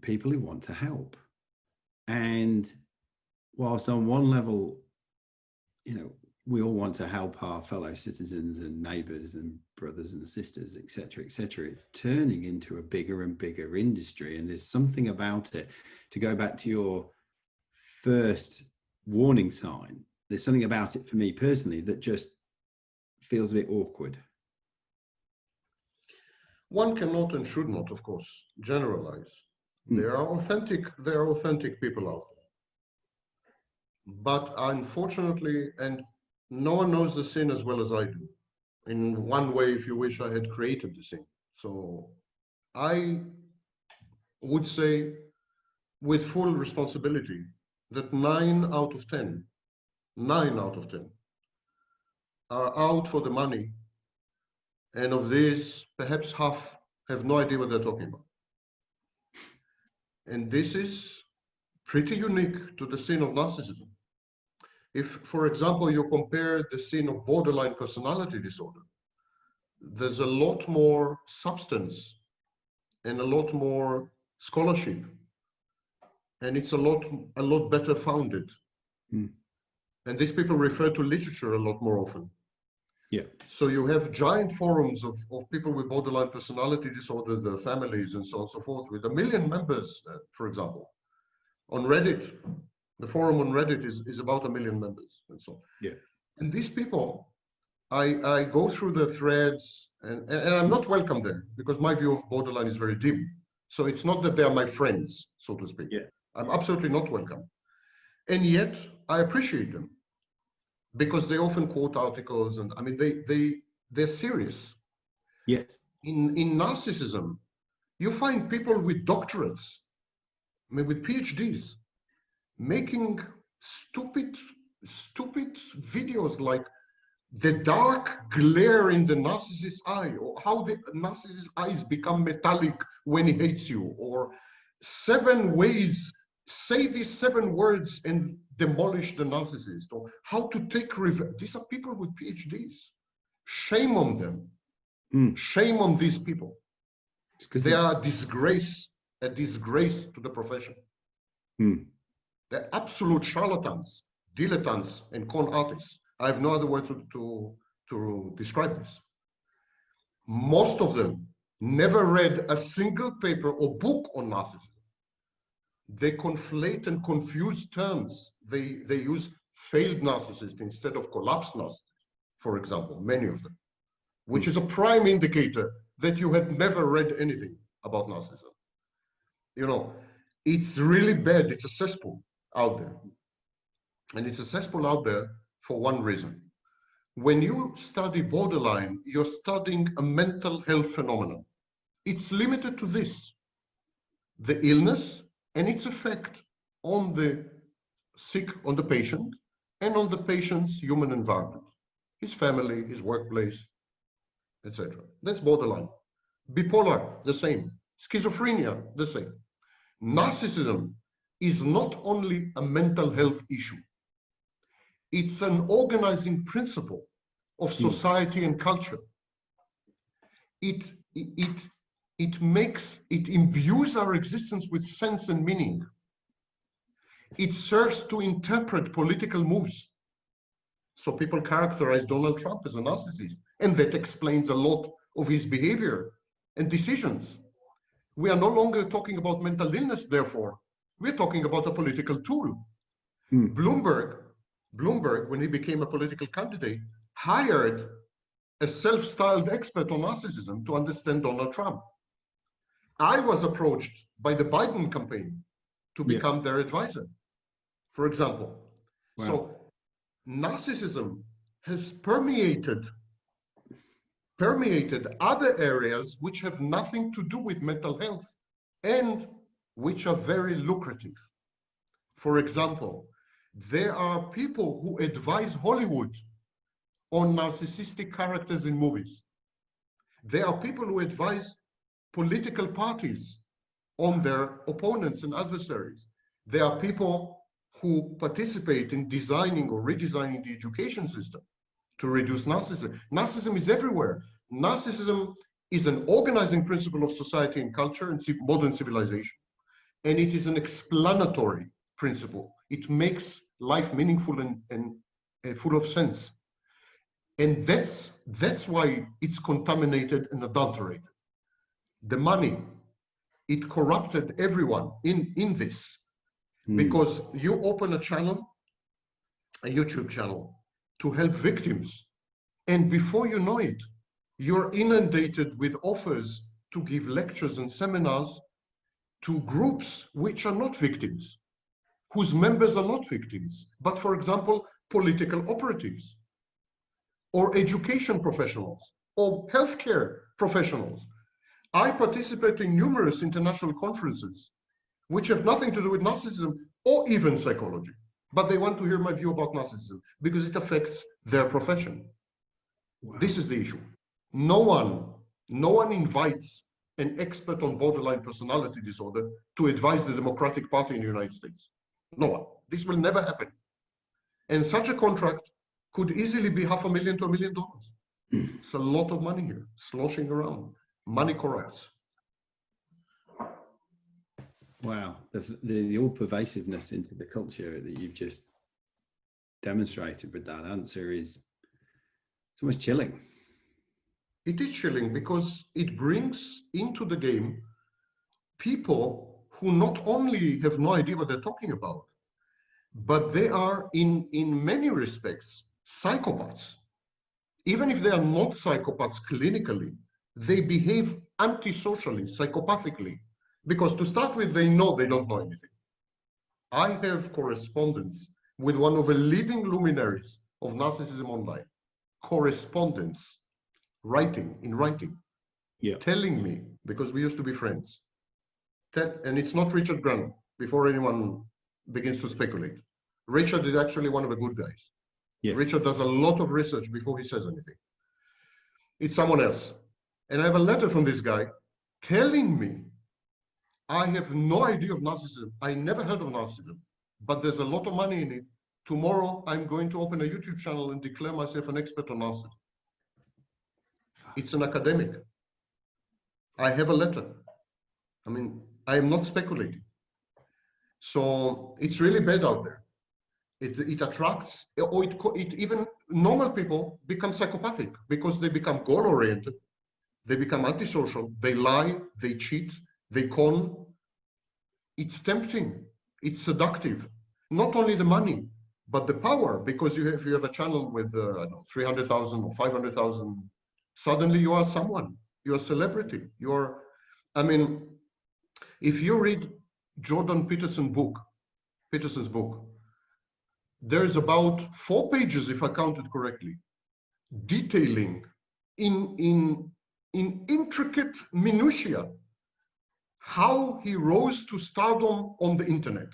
people who want to help. And whilst on one level, we all want to help our fellow citizens and neighbours and brothers and sisters, etc., etc., it's turning into a bigger and bigger industry. And there's something about it, to go back to your first warning sign, there's something about it for me personally that just feels a bit awkward. One cannot and should not, of course, generalize. There are authentic people out there. But unfortunately, and no one knows the sin as well as I do. In one way, if you wish, I had created the sin. So I would say with full responsibility that 9 out of 10 are out for the money. And of these, perhaps half have no idea what they're talking about. And this is pretty unique to the sin of narcissism. If, for example, you compare the sin of borderline personality disorder, there's a lot more substance and a lot more scholarship, and it's a lot better founded. And these people refer to literature a lot more often. Yeah. So you have giant forums of people with borderline personality disorder, their families, and so on and so forth, with 1 million members, for example. On Reddit, the forum on Reddit is about 1 million members, and so on. Yeah. And these people, I go through the threads, and I'm not welcome there, because my view of borderline is very dim. So it's not that they are my friends, so to speak. Yeah. I'm absolutely not welcome. And yet, I appreciate them, because they often quote articles, and I mean, they're serious. Yes. In narcissism, you find people with doctorates, I mean, with PhDs, making stupid videos like the dark glare in the narcissist's eye, or how the narcissist's eyes become metallic when he hates you, or 7 ways, say these 7 words and demolish the narcissist, or how to take revenge. These are people with PhDs. Shame on them. Shame on these people. They are a disgrace to the profession. They're absolute charlatans, dilettantes, and con artists. I have no other word to describe this. Most of them never read a single paper or book on narcissism. They conflate and confuse terms. They use failed narcissist instead of collapsed narcissist, for example, many of them, which is a prime indicator that you had never read anything about narcissism. It's really bad. It's a cesspool out there. And it's a cesspool out there for one reason. When you study borderline, you're studying a mental health phenomenon. It's limited to this, the illness and its effect on the sick, on the patient, and on the patient's human environment, his family, his workplace, etc. That's borderline. Bipolar, the same. Schizophrenia, the same. Narcissism is not only a mental health issue, it's an organizing principle of society and culture. It imbues our existence with sense and meaning. It serves to interpret political moves. So people characterize Donald Trump as a narcissist, and that explains a lot of his behavior and decisions. We are no longer talking about mental illness, therefore. We're talking about a political tool. Bloomberg, when he became a political candidate, hired a self-styled expert on narcissism to understand Donald Trump. I was approached by the Biden campaign to become their advisor, for example. Wow. So narcissism has permeated other areas which have nothing to do with mental health and which are very lucrative. For example, there are people who advise Hollywood on narcissistic characters in movies. There are people who advise political parties on their opponents and adversaries. There are people who participate in designing or redesigning the education system to reduce narcissism. Narcissism is everywhere. Narcissism is an organizing principle of society and culture and modern civilization. And it is an explanatory principle. It makes life meaningful and full of sense. And that's why it's contaminated and adulterated. The money, it corrupted everyone in this. Because you open a channel, a YouTube channel, to help victims. And before you know it, you're inundated with offers to give lectures and seminars to groups which are not victims, whose members are not victims, but for example, political operatives, or education professionals, or healthcare professionals. I participate in numerous international conferences which have nothing to do with narcissism or even psychology, but they want to hear my view about narcissism because it affects their profession. Wow. This is the issue. No one invites an expert on borderline personality disorder to advise the Democratic Party in the United States. No one. This will never happen. And such a contract could easily be $500,000 to $1 million. It's a lot of money here, sloshing around. Money corrupts. Wow, the all pervasiveness into the culture that you've just demonstrated with that answer is it's almost chilling. It is chilling because it brings into the game people who not only have no idea what they're talking about, but they are in many respects psychopaths. Even if they are not psychopaths clinically, they behave antisocially, psychopathically. Because to start with, they know they don't know anything. I have correspondence with one of the leading luminaries of narcissism online. Correspondence, writing, telling me, because we used to be friends, and it's not Richard Grannon, before anyone begins to speculate. Richard is actually one of the good guys. Yes. Richard does a lot of research before he says anything. It's someone else. And I have a letter from this guy telling me, I have no idea of narcissism. I never heard of narcissism, but there's a lot of money in it. Tomorrow, I'm going to open a YouTube channel and declare myself an expert on narcissism. It's an academic. I have a letter. I mean, I am not speculating. So it's really bad out there. It attracts, or it even normal people become psychopathic because they become goal-oriented, they become antisocial, they lie, they cheat, they con. It's tempting, it's seductive. Not only the money, but the power, because if you have a channel with 300,000 or 500,000, suddenly you are someone, you're a celebrity. I mean, if you read Jordan Peterson's book, there's about 4 pages, if I counted correctly, detailing in intricate minutiae how he rose to stardom on the internet.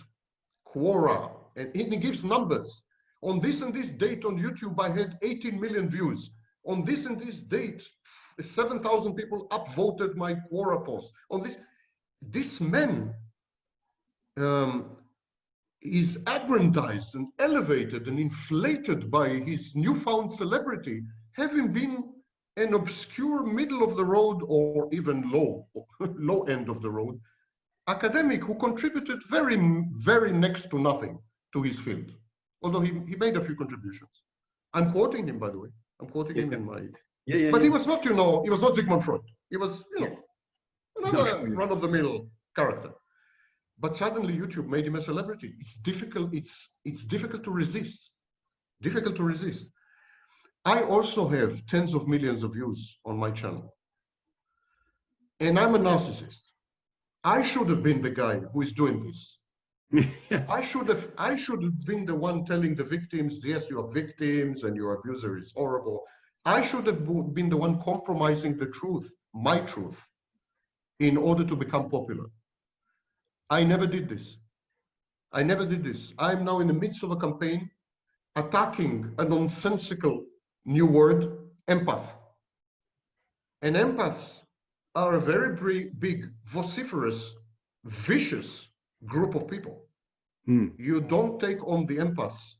Quora, and he gives numbers. On this and this date on YouTube, I had 18 million views. On this and this date, 7,000 people upvoted my Quora post. On this man is aggrandized and elevated and inflated by his newfound celebrity, having been an obscure middle of the road or even low end of the road academic who contributed very next to nothing to his field, although he made a few contributions. I'm quoting him, by the way. I'm quoting him in my... But he was not, he was not Sigmund Freud. He was, another run-of-the-mill character. But suddenly YouTube made him a celebrity. It's difficult. It's difficult to resist. Difficult to resist. I also have tens of millions of views on my channel, and I'm a narcissist. I should have been the guy who is doing this. I should have been the one telling the victims, yes, you are victims and your abuser is horrible. I should have been the one compromising the truth, my truth, in order to become popular. I never did this. I never did this. I'm now in the midst of a campaign attacking a nonsensical new word, empath. And empaths are a very big, vociferous, vicious group of people. You don't take on the empaths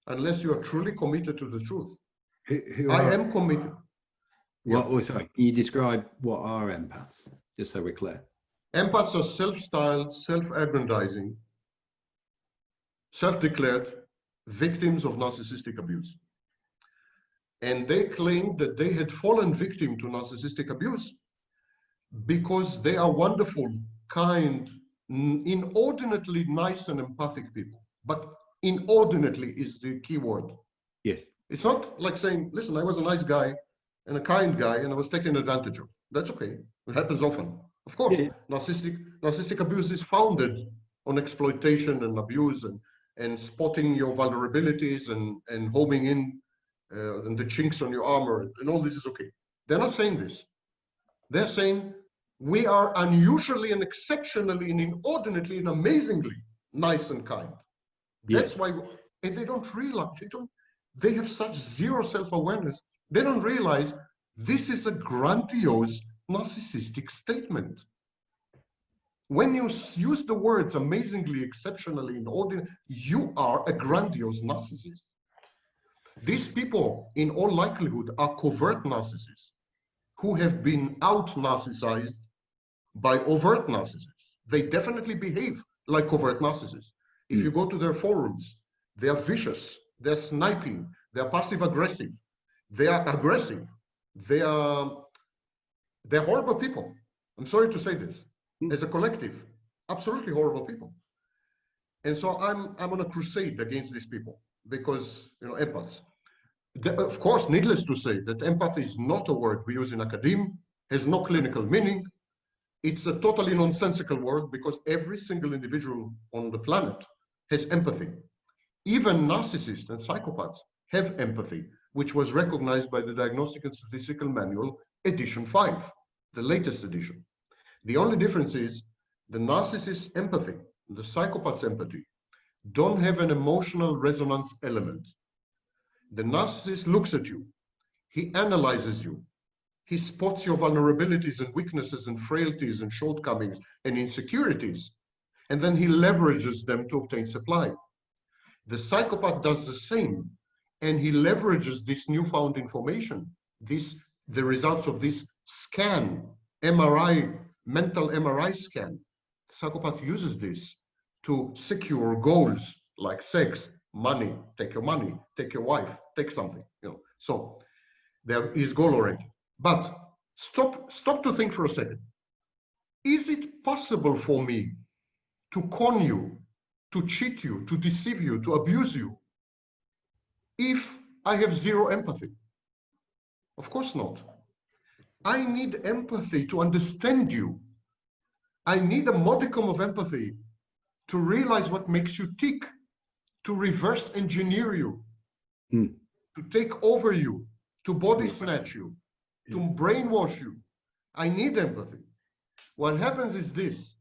unless you are truly committed to the truth. I am committed. Sorry, can you describe what are empaths, just so we're clear? Empaths are self-styled, self-aggrandizing, self-declared victims of narcissistic abuse. And they claim that they had fallen victim to narcissistic abuse because they are wonderful, kind, inordinately nice and empathic people. But inordinately is the key word. Yes. It's not like saying, listen, I was a nice guy and a kind guy and I was taken advantage of. That's okay. It happens often. Of course, narcissistic abuse is founded on exploitation and abuse and spotting your vulnerabilities and homing in and the chinks on your armor, and all this is okay. They're not saying this. They're saying we are unusually and exceptionally and inordinately and amazingly nice and kind. That's why, and they don't realize, they have such zero self-awareness. They don't realize this is a grandiose narcissistic statement. When you use the words amazingly, exceptionally, inordinate, you are a grandiose narcissist. These people, in all likelihood, are covert narcissists who have been out-narcissized by overt narcissists. They definitely behave like covert narcissists. If you go to their forums, they are vicious, they're sniping, they're passive-aggressive, they are aggressive, they're horrible people. I'm sorry to say this. As a collective, absolutely horrible people. And so I'm on a crusade against these people because, empaths. Of course, needless to say that empathy is not a word we use in academia, has no clinical meaning. It's a totally nonsensical word because every single individual on the planet has empathy. Even narcissists and psychopaths have empathy, which was recognized by the Diagnostic and Statistical Manual, edition 5, the latest edition. The only difference is the narcissist's empathy, the psychopath's empathy, don't have an emotional resonance element. The narcissist looks at you, he analyzes you, he spots your vulnerabilities and weaknesses and frailties and shortcomings and insecurities, and then he leverages them to obtain supply. The psychopath does the same, and he leverages this newfound information, the results of this scan, MRI, mental MRI scan. The psychopath uses this to secure goals like sex, money, take your wife, take something, So there is goal-oriented. But stop to think for a second. Is it possible for me to con you, to cheat you, to deceive you, to abuse you, if I have zero empathy? Of course not. I need empathy to understand you. I need a modicum of empathy to realize what makes you tick, to reverse engineer you, to take over you, to body snatch you, to brainwash you. I need empathy. What happens is this.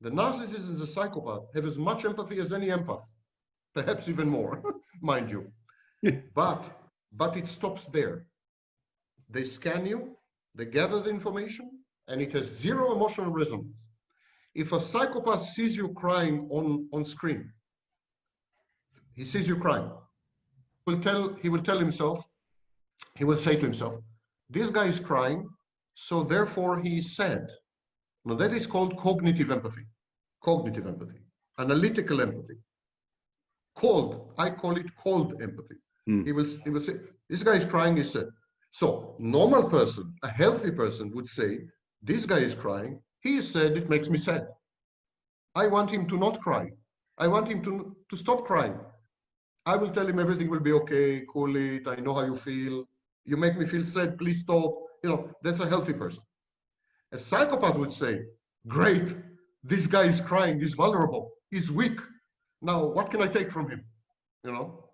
The narcissist and the psychopath have as much empathy as any empath, perhaps even more, mind you. But it stops there. They scan you, they gather the information, and it has zero emotional resonance. If a psychopath sees you crying on screen, he sees you crying, he will tell himself, he will say to himself, this guy is crying, so therefore he is sad. Now that is called cognitive empathy, analytical empathy. I call it cold empathy. He will say, this guy is crying, he's sad. So normal person, a healthy person would say, this guy is crying, he is sad, it makes me sad. I want him to not cry. I want him to stop crying. I will tell him everything will be okay, cool it, I know how you feel. You make me feel sad, please stop. You know, that's a healthy person. A psychopath would say, great, this guy is crying, he's vulnerable, he's weak. Now, what can I take from him? You know?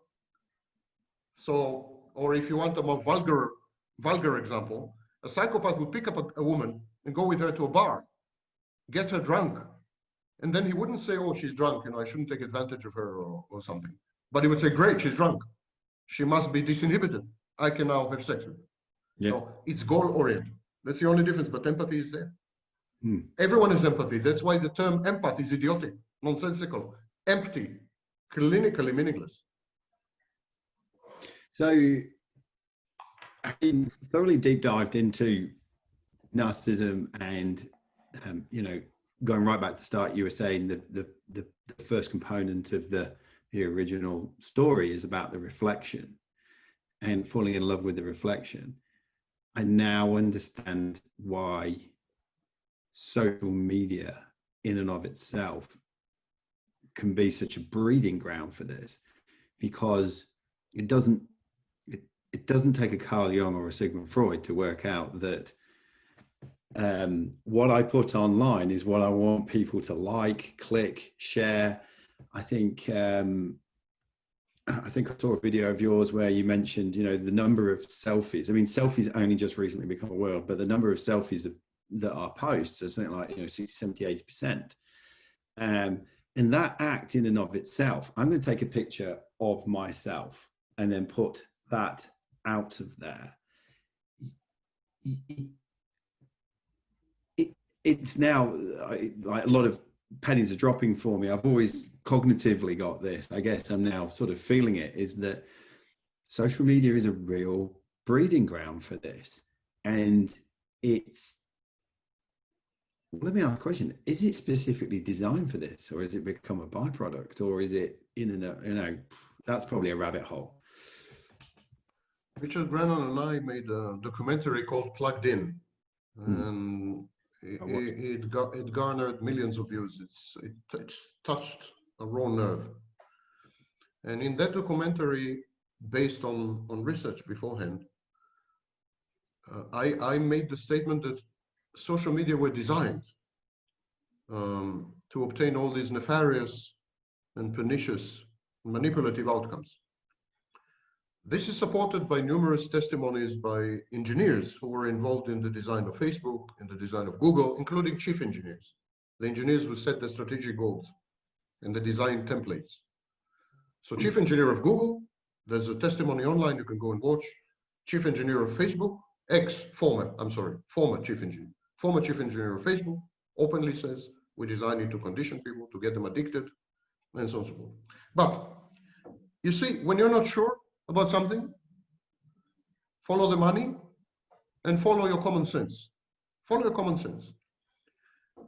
So, or if you want a more vulgar example, a psychopath would pick up a woman and go with her to a bar, get her drunk. And then he wouldn't say, oh, she's drunk, you know, I shouldn't take advantage of her or something. But he would say, great, she's drunk. She must be disinhibited. I can now have sex with her. Yeah. So it's goal-oriented. That's the only difference, but empathy is there. Everyone has empathy. That's why the term empath is idiotic, nonsensical, empty, clinically meaningless. So I thoroughly deep dived into narcissism and, you know, going right back to the start, you were saying the first component of the original story is about the reflection and falling in love with the reflection. I now understand why social media in and of itself can be such a breeding ground for this, because it doesn't take a Carl Jung or a Sigmund Freud to work out that what I put online is what I want people to like, click, share. I think I saw a video of yours where you mentioned, you know, the number of selfies. I mean, selfies only just recently become a word, but the number of selfies that are posts are something like, you know, 60, 70, 80%. And that act in and of itself, I'm going to take a picture of myself and then put that out of there. It's now like a lot of pennies are dropping for me. I've always cognitively got this. I guess I'm now sort of feeling it, is that social media is a real breeding ground for this. And let me ask a question. Is it specifically designed for this, or has it become a byproduct, or is it you know, that's probably a rabbit hole. Richard Brannon and I made a documentary called Plugged In, and it garnered millions of views. It touched a raw nerve. And in that documentary, based on research beforehand, I made the statement that social media were designed to obtain all these nefarious and pernicious manipulative outcomes. This is supported by numerous testimonies by engineers who were involved in the design of Facebook, in the design of Google, including chief engineers. The engineers who set the strategic goals and the design templates. So chief engineer of Google, there's a testimony online you can go and watch. Chief engineer of Facebook, former chief engineer of Facebook, openly says, we designed it to condition people, to get them addicted, and so on and so forth. But you see, when you're not sure about something, follow the money and follow your common sense. Follow your common sense.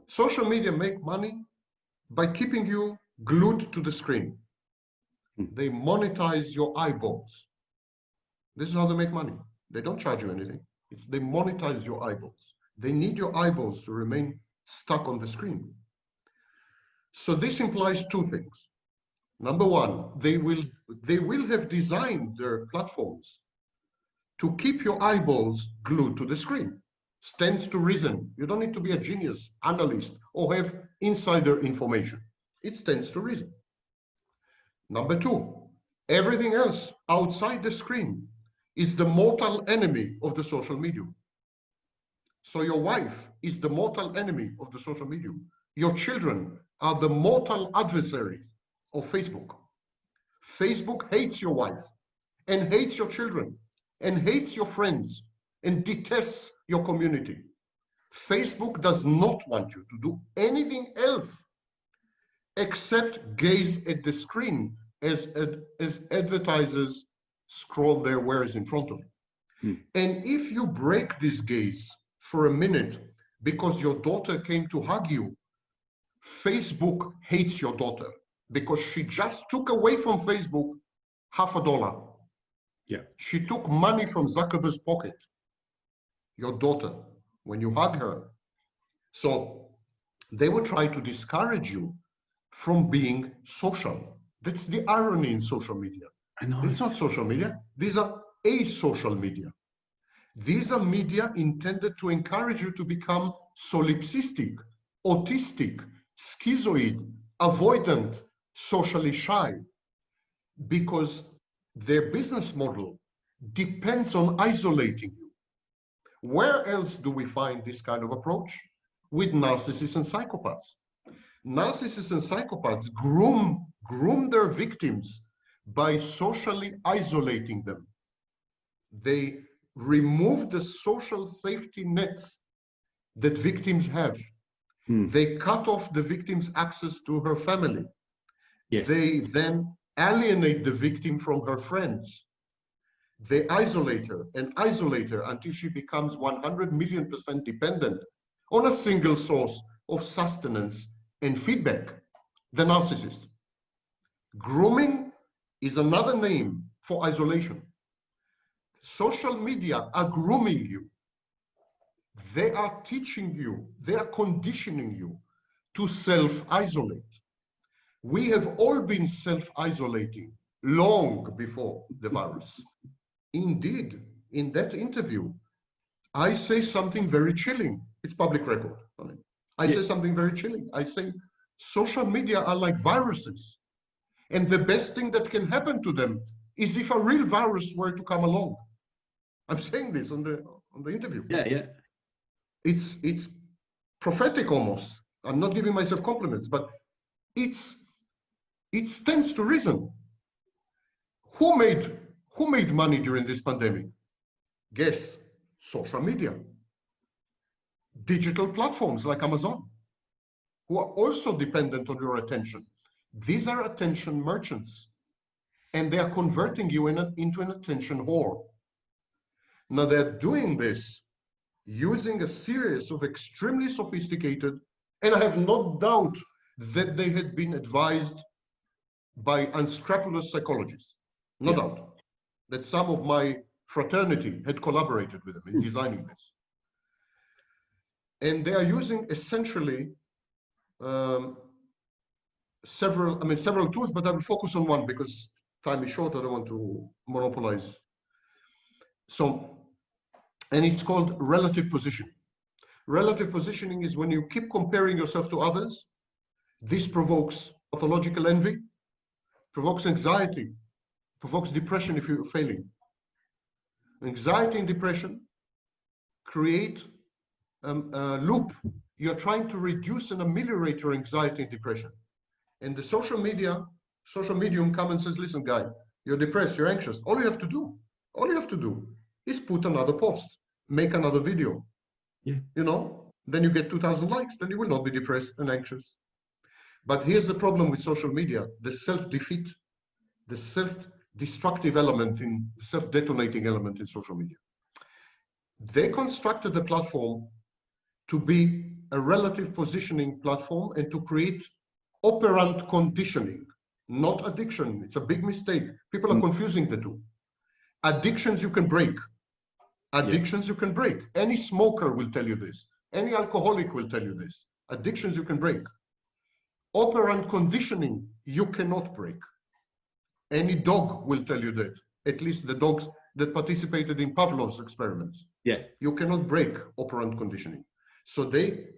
Social media make money by keeping you glued to the screen. They monetize your eyeballs. This is how they make money. They don't charge you anything. They monetize your eyeballs. They need your eyeballs to remain stuck on the screen. So this implies two things. Number one, they will have designed their platforms to keep your eyeballs glued to the screen. Stands to reason. You don't need to be a genius, analyst, or have insider information. It stands to reason. Number two, everything else outside the screen is the mortal enemy of the social medium. So your wife is the mortal enemy of the social medium. Your children are the mortal adversaries of Facebook. Facebook hates your wife and hates your children and hates your friends and detests your community. Facebook does not want you to do anything else except gaze at the screen as advertisers scroll their wares in front of you. And if you break this gaze for a minute because your daughter came to hug you, Facebook hates your daughter because she just took away from Facebook $50. Yeah. She took money from Zuckerberg's pocket, your daughter, when you hug her. So they will try to discourage you from being social. That's the irony in social media. I know. It's not social media. These are asocial media. These are media intended to encourage you to become solipsistic, autistic, schizoid, avoidant, socially shy, because their business model depends on isolating you. Where else do we find this kind of approach? With narcissists and psychopaths. Narcissists and psychopaths groom their victims by socially isolating them. They remove the social safety nets that victims have. They cut off the victim's access to her family. Yes. They then alienate the victim from her friends. They isolate her until she becomes 100 million% dependent on a single source of sustenance and feedback, the narcissist. Grooming is another name for isolation. Social media are grooming you. They are teaching you, they are conditioning you to self-isolate. We have all been self-isolating long before the virus. Indeed, in that interview, I say something very chilling. It's public record. I say something very chilling. I say social media are like viruses. And the best thing that can happen to them is if a real virus were to come along. I'm saying this on the interview. Yeah. It's prophetic almost. I'm not giving myself compliments, but it stands to reason. Who made money during this pandemic? Guess, social media. Digital platforms like Amazon, who are also dependent on your attention. These are attention merchants, and they are converting you into an attention whore. Now they're doing this using a series of extremely sophisticated, and I have no doubt that they had been advised by unscrupulous psychologists. No doubt that some of my fraternity had collaborated with them in designing this. And they are using essentially several tools, but I will focus on one because time is short. I don't want to monopolize. So, and it's called relative positioning. Relative positioning is when you keep comparing yourself to others. This provokes pathological envy, provokes anxiety, provokes depression if you're failing. Anxiety and depression create a loop. You're trying to reduce and ameliorate your anxiety and depression. And the social medium comes and says, listen, guy, you're depressed, you're anxious. All you have to do is put another post, make another video. Yeah. You know, then you get 2,000 likes, then you will not be depressed and anxious. But here's the problem with social media, the self-defeat, the self-destructive element, self-detonating element in social media. They constructed the platform to be a relative positioning platform and to create operant conditioning, not addiction. It's a big mistake. People are confusing the two. Addictions you can break. Addictions you can break. Any smoker will tell you this. Any alcoholic will tell you this. Addictions you can break. Operant conditioning you cannot break. Any dog will tell you that. At least the dogs that participated in Pavlov's experiments. Yes. You cannot break operant conditioning. So they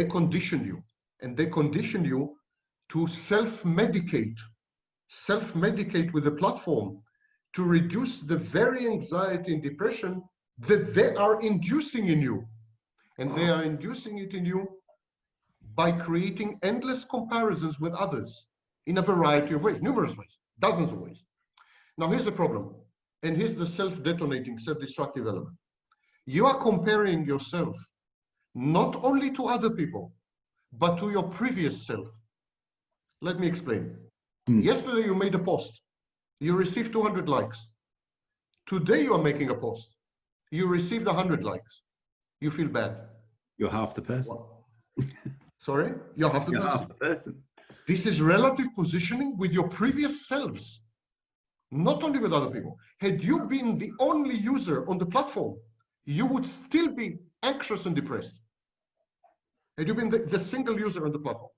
condition you, and they condition you to self-medicate with the platform to reduce the very anxiety and depression that they are inducing in you. And they are inducing it in you by creating endless comparisons with others in a variety of ways, numerous ways, dozens of ways. Now, here's the problem, and here's the self-detonating, self-destructive element. You are comparing yourself not only to other people, but to your previous self. Let me explain. Yesterday, you made a post. You received 200 likes. Today, you are making a post. You received 100 likes. You feel bad. You're half the person. Sorry? You're half the person. Half the person. This is relative positioning with your previous selves, not only with other people. Had you been the only user on the platform, you would still be anxious and depressed. Had you been the single user on the platform,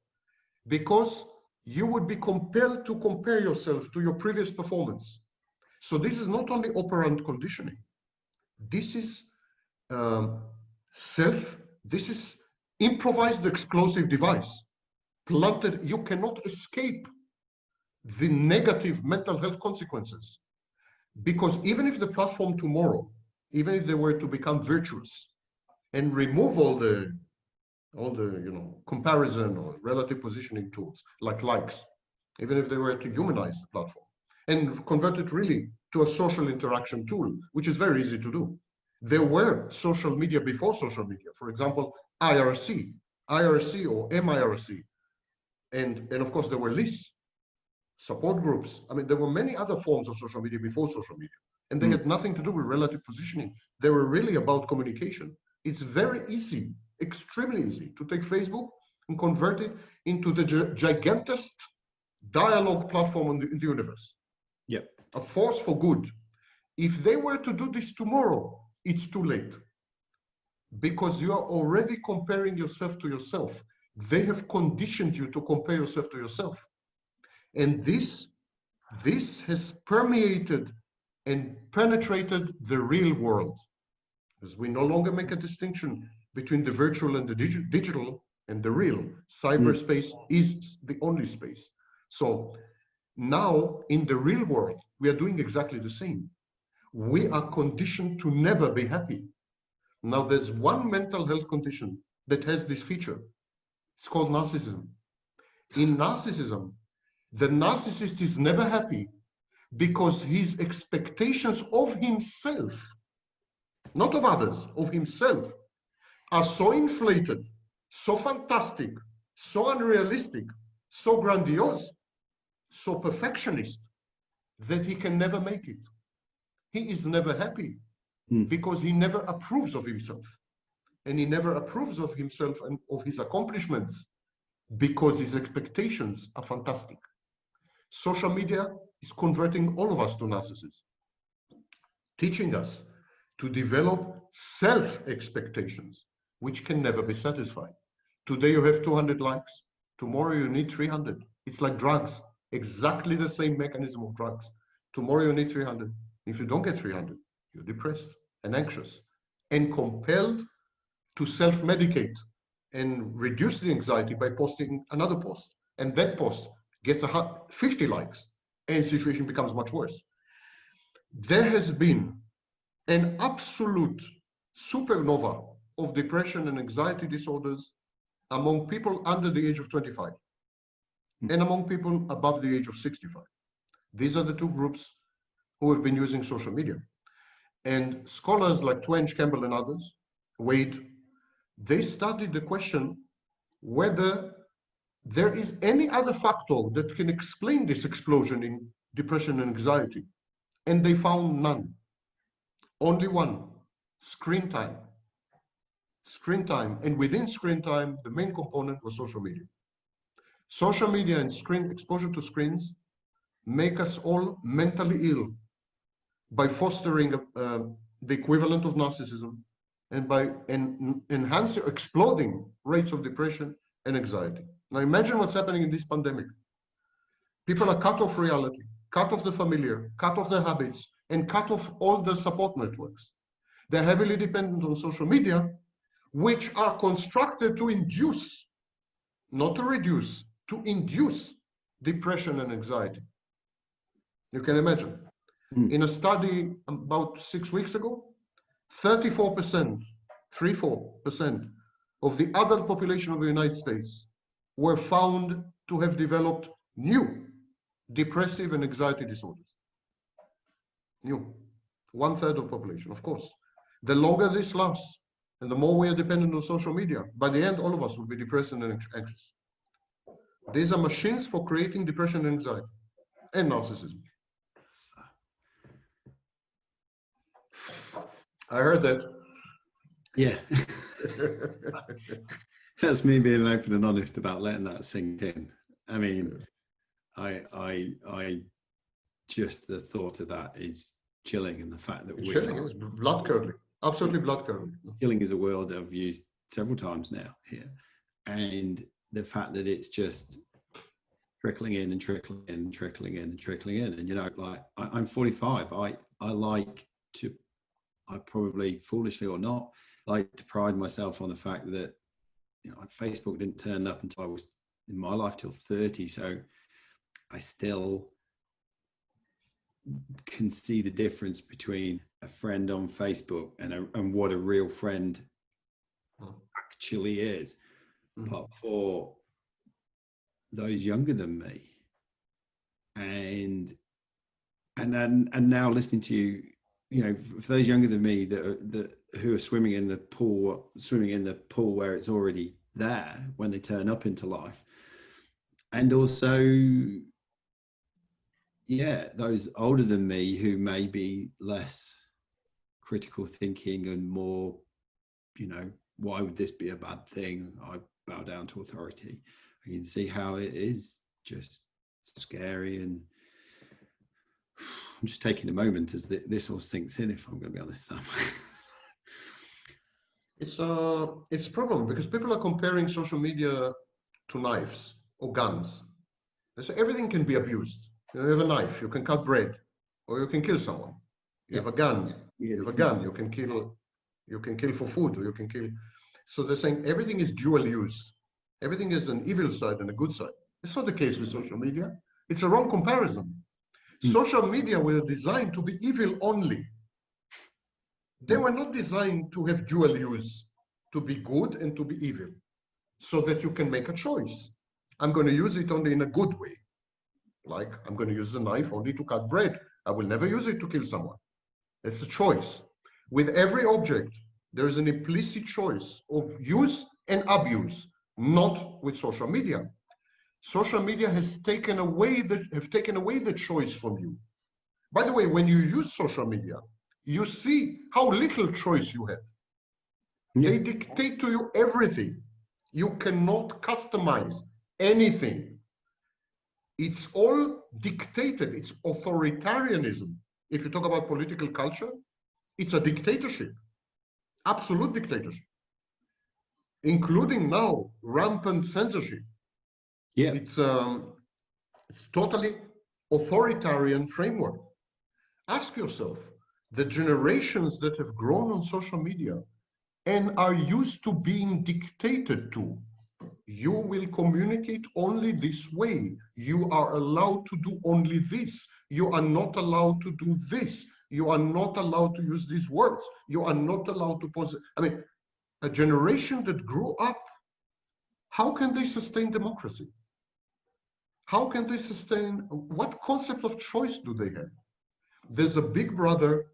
because you would be compelled to compare yourself to your previous performance. So this is not only operant conditioning. This is this is improvised explosive device planted. You cannot escape the negative mental health consequences, because even if the platform tomorrow, even if they were to become virtuous and remove all the comparison or relative positioning tools like likes, even if they were to humanize the platform and convert it really to a social interaction tool, which is very easy to do. There were social media before social media, for example, IRC or MIRC, and of course there were lists, support groups. I mean, there were many other forms of social media before social media, and they had nothing to do with relative positioning. They were really about communication. It's very easy, extremely easy, to take Facebook and convert it into the gigantest dialogue platform in the universe. Yep. A force for good. If they were to do this tomorrow, it's too late, because you are already comparing yourself to yourself. They have conditioned you to compare yourself to yourself. And this has permeated and penetrated the real world, as we no longer make a distinction between the virtual and the digital and the real. Cyberspace is the only space. So now in the real world, we are doing exactly the same. We are conditioned to never be happy. Now there's one mental health condition that has this feature. It's called narcissism. In narcissism, the narcissist is never happy because his expectations of himself, not of others, of himself, are so inflated, so fantastic, so unrealistic, so grandiose, so perfectionist, that he can never make it. He is never happy because he never approves of himself. And he never approves of himself and of his accomplishments because his expectations are fantastic. Social media is converting all of us to narcissists, teaching us to develop self-expectations, which can never be satisfied. Today you have 200 likes, tomorrow you need 300. It's like drugs, exactly the same mechanism of drugs. Tomorrow you need 300. If you don't get 300, you're depressed and anxious and compelled to self-medicate and reduce the anxiety by posting another post. And that post gets 50 likes and the situation becomes much worse. There has been an absolute supernova of depression and anxiety disorders among people under the age of 25 and among people above the age of 65. These are the two groups who have been using social media. And scholars like Twench, Campbell, and others, Wade, they studied the question whether there is any other factor that can explain this explosion in depression and anxiety. And they found none. Only one: screen time. Screen time. And within screen time, the main component was social media. Social media and screen exposure to screens make us all mentally ill by fostering the equivalent of narcissism and by enhancing, exploding rates of depression and anxiety. Now imagine what's happening in this pandemic. People are cut off reality, cut off the familiar, cut off their habits, and cut off all the support networks. They're heavily dependent on social media, which are constructed to induce, not to reduce, to induce depression and anxiety. You can imagine. In a study about 6 weeks ago, 34% of the adult population of the United States were found to have developed new depressive and anxiety disorders. New. 1/3 of the population, of course. The longer this lasts, and the more we are dependent on social media, by the end, all of us will be depressed and anxious. These are machines for creating depression and anxiety and narcissism. I heard that. Yeah. That's me being open and honest about letting that sink in. I mean, I just, the thought of that is chilling, and the fact that we're chilling, it's blood curdling, absolutely blood curdling. Chilling is a word I've used several times now here, and the fact that it's just trickling in and trickling in and trickling in and trickling in. And, you know, like I'm 45. I like to, I probably foolishly or not, like to pride myself on the fact that, you know, Facebook didn't turn up until I was in my life till 30. So I still can see the difference between a friend on Facebook and what a real friend actually is. But for those younger than me, and now listening to you, you know, for those younger than me that who are swimming in the pool where it's already there when they turn up into life, and also, yeah, those older than me who may be less critical thinking and more, you know, why would this be a bad thing? I bow down to authority. I can see how it is just scary, and I'm just taking a moment as this all sinks in, if I'm going to be honest, Sam. It's a problem because people are comparing social media to knives or guns. They say everything can be abused. You have a knife, you can cut bread, or you can kill someone. You have a gun, you have a gun, you can kill for food, or you can kill. So they're saying everything is dual use. Everything is an evil side and a good side. It's not the case with social media. It's a wrong comparison. Social media were designed to be evil only. They were not designed to have dual use, to be good and to be evil, so that you can make a choice. I'm going to use it only in a good way. Like, I'm going to use the knife only to cut bread. I will never use it to kill someone. It's a choice. With every object, there is an implicit choice of use and abuse, not with social media. Social media has taken away the choice from you. By the way, when you use social media, you see how little choice you have. They dictate to you everything. You cannot customize anything. It's all dictated. It's authoritarianism. If you talk about political culture, it's a dictatorship, absolute dictatorship, including now rampant censorship. Yeah, it's totally authoritarian framework. Ask yourself, the generations that have grown on social media and are used to being dictated to, you will communicate only this way. You are allowed to do only this. You are not allowed to do this. You are not allowed to use these words. You are not allowed to pose. I mean, a generation that grew up, how can they sustain democracy? How can they sustain, what concept of choice do they have? There's a big brother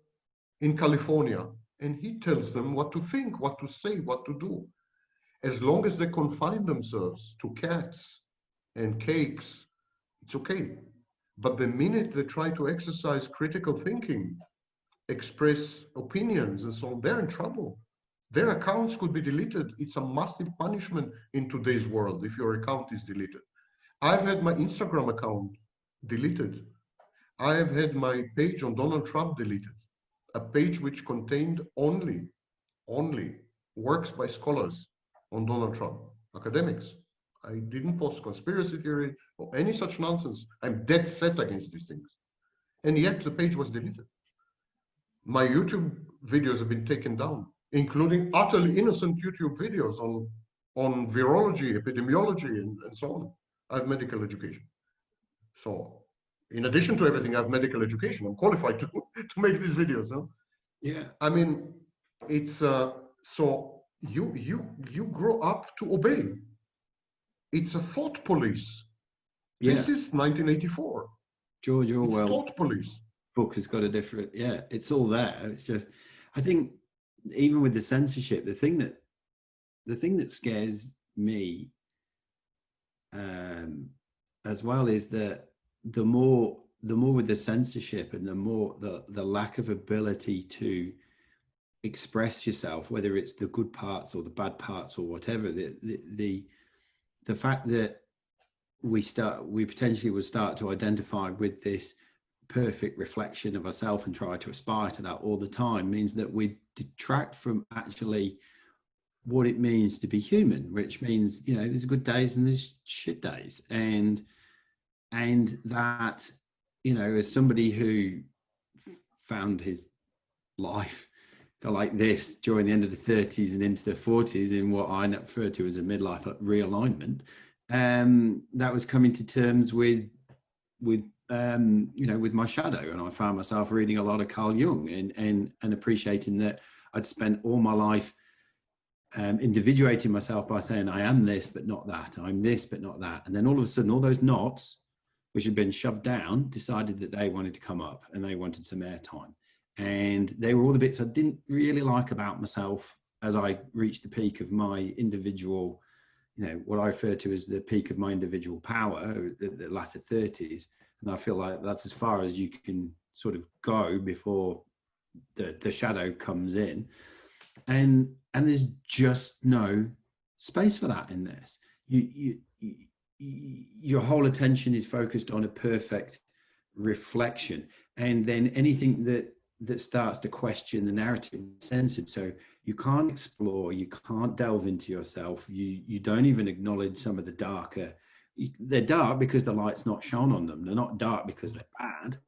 in California, and he tells them what to think, what to say, what to do. As long as they confine themselves to cats and cakes, it's okay. But the minute they try to exercise critical thinking, express opinions and so on, they're in trouble. Their accounts could be deleted. It's a massive punishment in today's world if your account is deleted. I've had my Instagram account deleted. I have had my page on Donald Trump deleted. A page which contained only works by scholars on Donald Trump, academics. I didn't post conspiracy theory or any such nonsense. I'm dead set against these things. And yet the page was deleted. My YouTube videos have been taken down, including utterly innocent YouTube videos on virology, epidemiology, and so on. I have medical education. So In addition to everything, I have medical education. I'm qualified to make these videos. No? Yeah. I mean, it's so you grow up to obey. It's a thought police. Yeah. This is 1984. George It's Orwell's thought police. book has got a different, yeah, it's all there. It's just, I think even with the censorship, the thing that scares me as well is that the more with the censorship and the more the lack of ability to express yourself, whether it's the good parts or the bad parts or whatever, the fact that we potentially would start to identify with this perfect reflection of ourselves and try to aspire to that all the time means that we detract from actually what it means to be human, which means, you know, there's good days and there's shit days. And that, you know, as somebody who found his life like this during the end of the 30s and into the 40s in what I refer to as a midlife realignment, that was coming to terms with you know, with my shadow. And I found myself reading a lot of Carl Jung and appreciating that I'd spent all my life individuating myself by saying I am this but not that, I'm this but not that, and then all of a sudden all those knots which had been shoved down decided that they wanted to come up and they wanted some airtime, and they were all the bits I didn't really like about myself as I reached the peak of my individual, you know, what I refer to as the peak of my individual power, the latter 30s. And I feel like that's as far as you can sort of go before the shadow comes in. And there's just no space for that in this. Your whole attention is focused on a perfect reflection, and then anything that starts to question the narrative is censored. So you can't explore, you can't delve into yourself. You don't even acknowledge some of the darker. They're dark because the light's not shone on them. They're not dark because they're bad.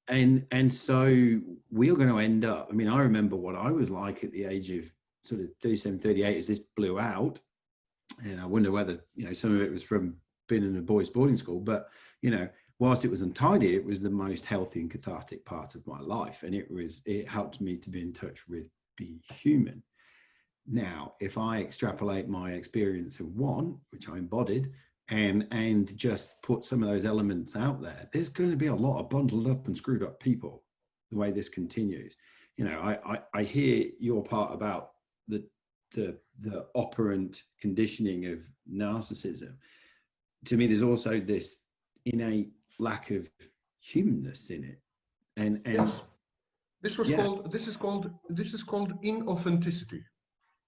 And so we are going to end up, I mean, I remember what I was like at the age of sort of 37, 38 as this blew out. And I wonder whether, you know, some of it was from being in a boys' boarding school, but, you know, whilst it was untidy, it was the most healthy and cathartic part of my life. And it helped me to be in touch with being human. Now, if I extrapolate my experience of one, which I embodied, and just put some of those elements out there, there's going to be a lot of bundled up and screwed up people the way this continues. You know, I hear your part about the operant conditioning of narcissism. To me, there's also this innate lack of humanness in it. And yes, this is called inauthenticity,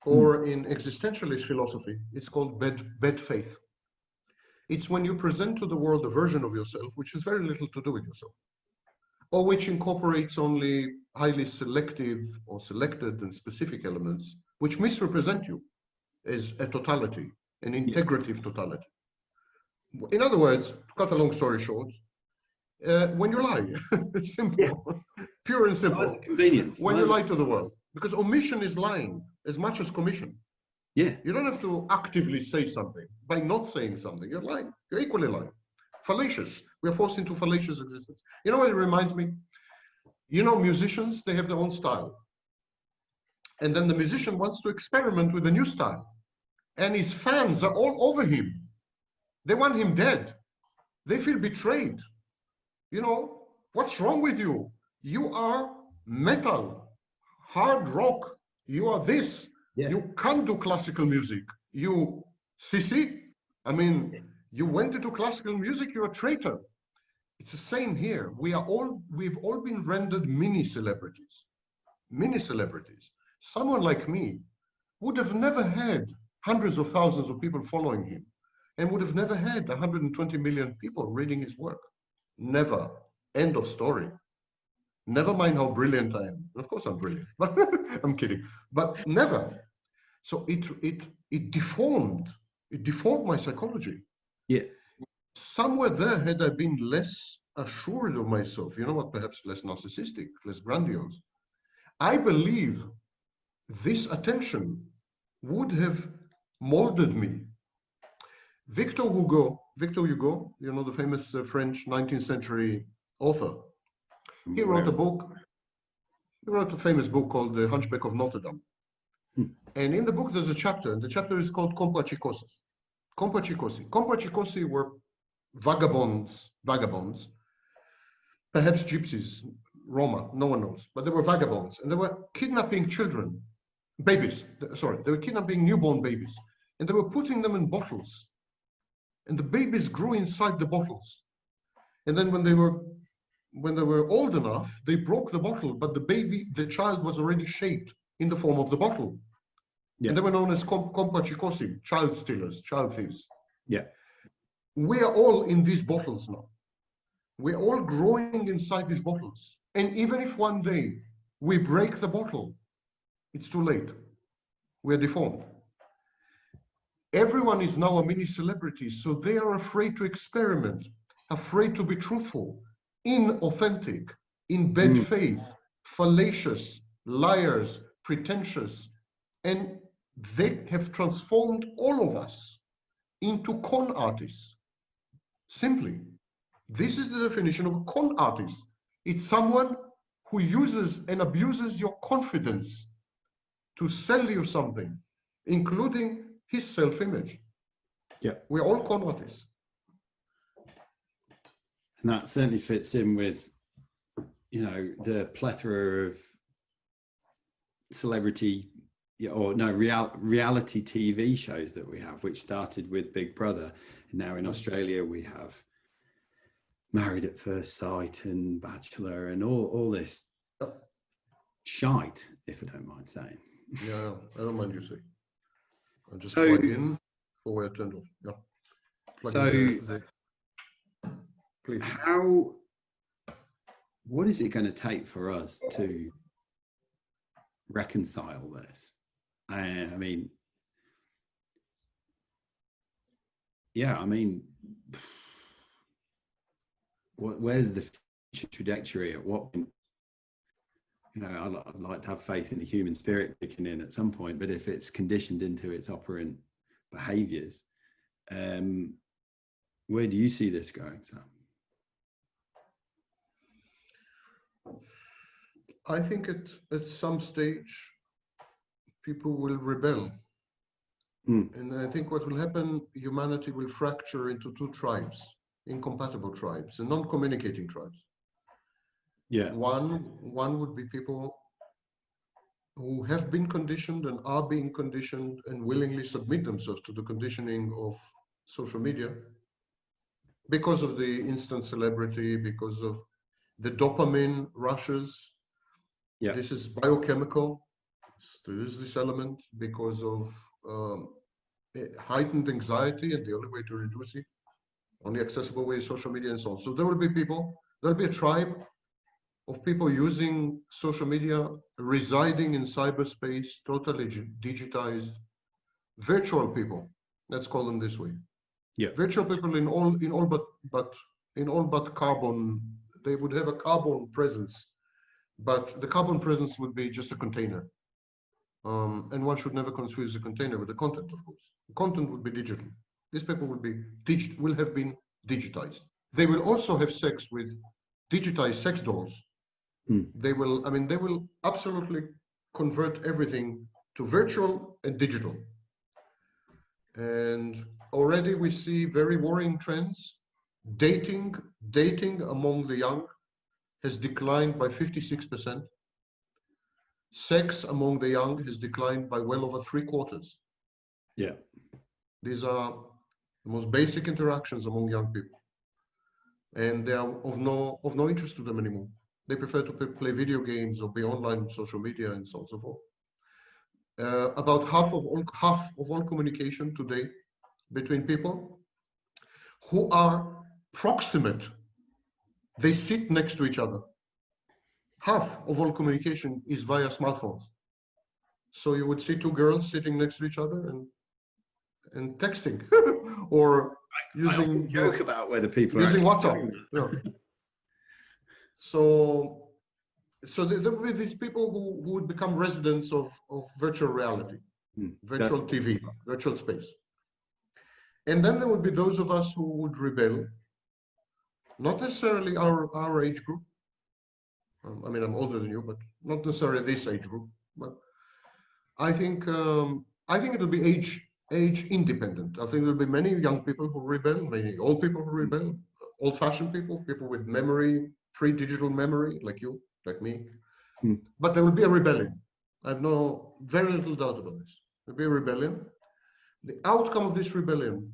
or in existentialist philosophy, it's called bad faith. It's when you present to the world a version of yourself which has very little to do with yourself, or which incorporates only highly selective or selected and specific elements which misrepresent you as a totality, an integrative totality. In other words, to cut a long story short, when you lie, it's simple, pure and simple. That's convenience. When you lie to the world, because omission is lying as much as commission. Yeah. You don't have to actively say something. By not saying something, you're lying. You're equally lying. Fallacious. We are forced into fallacious existence. You know what it reminds me? You know, musicians, they have their own style. And then the musician wants to experiment with a new style. And his fans are all over him. They want him dead. They feel betrayed. You know, what's wrong with you? You are metal, hard rock. You are this. Yeah. You can't do classical music. You, sissy, I mean, you went into classical music, you're a traitor. It's the same here. We've all been rendered mini celebrities. Mini celebrities. Someone like me would have never had hundreds of thousands of people following him, and would have never had 120 million people reading his work. Never. End of story. Never mind how brilliant I am. Of course I'm brilliant, but I'm kidding. But never. So it deformed my psychology. Yeah. Somewhere there, had I been less assured of myself, you know what, perhaps less narcissistic, less grandiose, I believe this attention would have molded me. Victor Hugo Victor Hugo, you know, the famous French 19th century author. He wrote a book. He wrote a famous book called The Hunchback of Notre Dame. And in the book, there's a chapter, and the chapter is called Compachikosi. Compachikosi were vagabonds, perhaps gypsies, Roma, no one knows, but they were vagabonds, and they were kidnapping children, babies, sorry, they were kidnapping newborn babies, and they were putting them in bottles, and the babies grew inside the bottles. And then when they were old enough, they broke the bottle, but the child was already shaped in the form of the bottle. Yeah. And they were known as compachikosi, child stealers, child thieves. Yeah. We are all in these bottles now. We're all growing inside these bottles. And even if one day we break the bottle, it's too late. We're deformed. Everyone is now a mini celebrity, so they are afraid to experiment, afraid to be truthful, inauthentic, in bad faith, fallacious, liars, pretentious, and they have transformed all of us into con artists. Simply, this is the definition of a con artist. It's someone who uses and abuses your confidence to sell you something, including his self-image. Yeah, we're all con artists. And that certainly fits in with, you know, the plethora of celebrity or no reality TV shows that we have, which started with Big Brother, and now in Australia we have Married at First Sight and Bachelor and all this shite, if I don't mind saying. Yeah, I don't mind you saying. I'll just plug in for where I turned off. Yeah. Please. What is it going to take for us to reconcile this? I mean, yeah, I mean, where's the future trajectory? At what point? You know, I'd like to have faith in the human spirit kicking in at some point, but if it's conditioned into its operant behaviors, where do you see this going, Sam? I think at some stage, people will rebel. And I think what will happen, humanity will fracture into two tribes, incompatible tribes, and non-communicating tribes. Yeah. One would be people who have been conditioned and are being conditioned and willingly submit themselves to the conditioning of social media because of the instant celebrity, because of the dopamine rushes. Yeah. This is biochemical. There is this element because of heightened anxiety, and the only way to reduce it, only accessible way is social media and so on. So there will be people, there'll be a tribe of people using social media, residing in cyberspace, totally digitized, virtual people. Let's call them this way. Yeah. Virtual people in all but carbon. They would have a carbon presence, but the carbon presence would be just a container. And one should never confuse the container with the content, of course. The content would be digital. These people will have been digitized. They will also have sex with digitized sex dolls. They will absolutely convert everything to virtual and digital. And already we see very worrying trends. Dating among the young has declined by 56%. Sex among the young has declined by well over 3/4. Yeah. These are the most basic interactions among young people. And they are of no interest to them anymore. They prefer to play video games or be online on social media and so on and so forth. About half of all communication today between people who are proximate, they sit next to each other. Half of all communication is via smartphones. So you would see two girls sitting next to each other and texting or using I joke about whether people using are WhatsApp. Yeah. So there will be these people who would become residents of virtual reality, virtual TV, virtual space. And then there would be those of us who would rebel, not necessarily our age group. I mean, I'm older than you, but not necessarily this age group. But I think it'll be age independent. I think there'll be many young people who rebel, many old people who rebel, old-fashioned people, people with memory, pre-digital memory, like you, like me. But there will be a rebellion. I have very little doubt about this. There'll be a rebellion. The outcome of this rebellion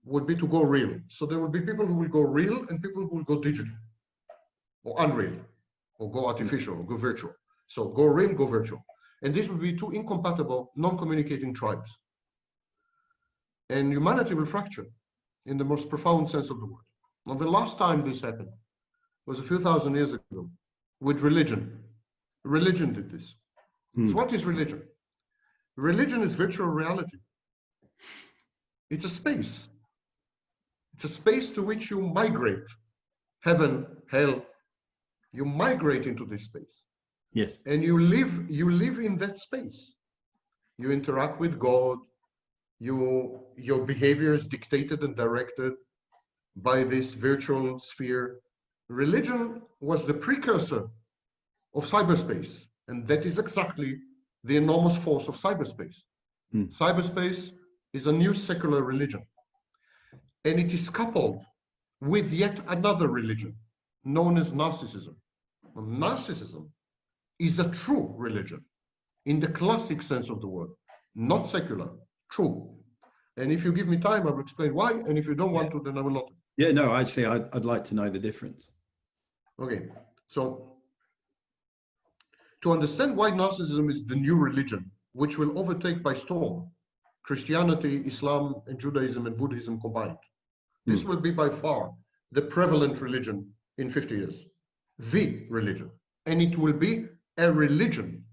would be to go real. So there will be people who will go real and people who will go digital or unreal or go artificial or go virtual. So go real, go virtual. And these will be two incompatible, non-communicating tribes. And humanity will fracture in the most profound sense of the word. Now, the last time this happened was a few thousand years ago with religion. Religion did this. So what is religion? Religion is virtual reality. It's a space. It's a space to which you migrate. Heaven, hell, you migrate into this space. Yes. And you live in that space. You interact with God. Your behavior is dictated and directed by this virtual sphere. Religion was the precursor of cyberspace, and that is exactly the enormous force of cyberspace. Cyberspace is a new secular religion, and it is coupled with yet another religion known as Narcissism. Narcissism is a true religion in the classic sense of the word, not secular, true. And if you give me time, I will explain why, and if you don't want to, then I will not. Yeah, no, actually, I'd like to know the difference. Okay, so to understand why Narcissism is the new religion, which will overtake by storm Christianity, Islam, and Judaism and Buddhism combined. This will be by far the prevalent religion in 50 years, the religion, and it will be a religion.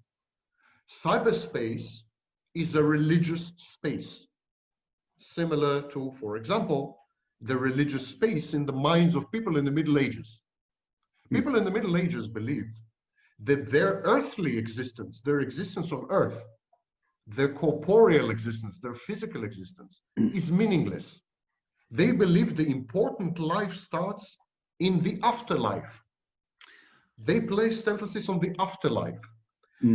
Cyberspace is a religious space, similar to, for example, the religious space in the minds of people in the Middle Ages. People in the Middle Ages believed that their earthly existence, their existence on earth, their corporeal existence, their physical existence is meaningless. They believe the important life starts in the afterlife. They placed emphasis on the afterlife.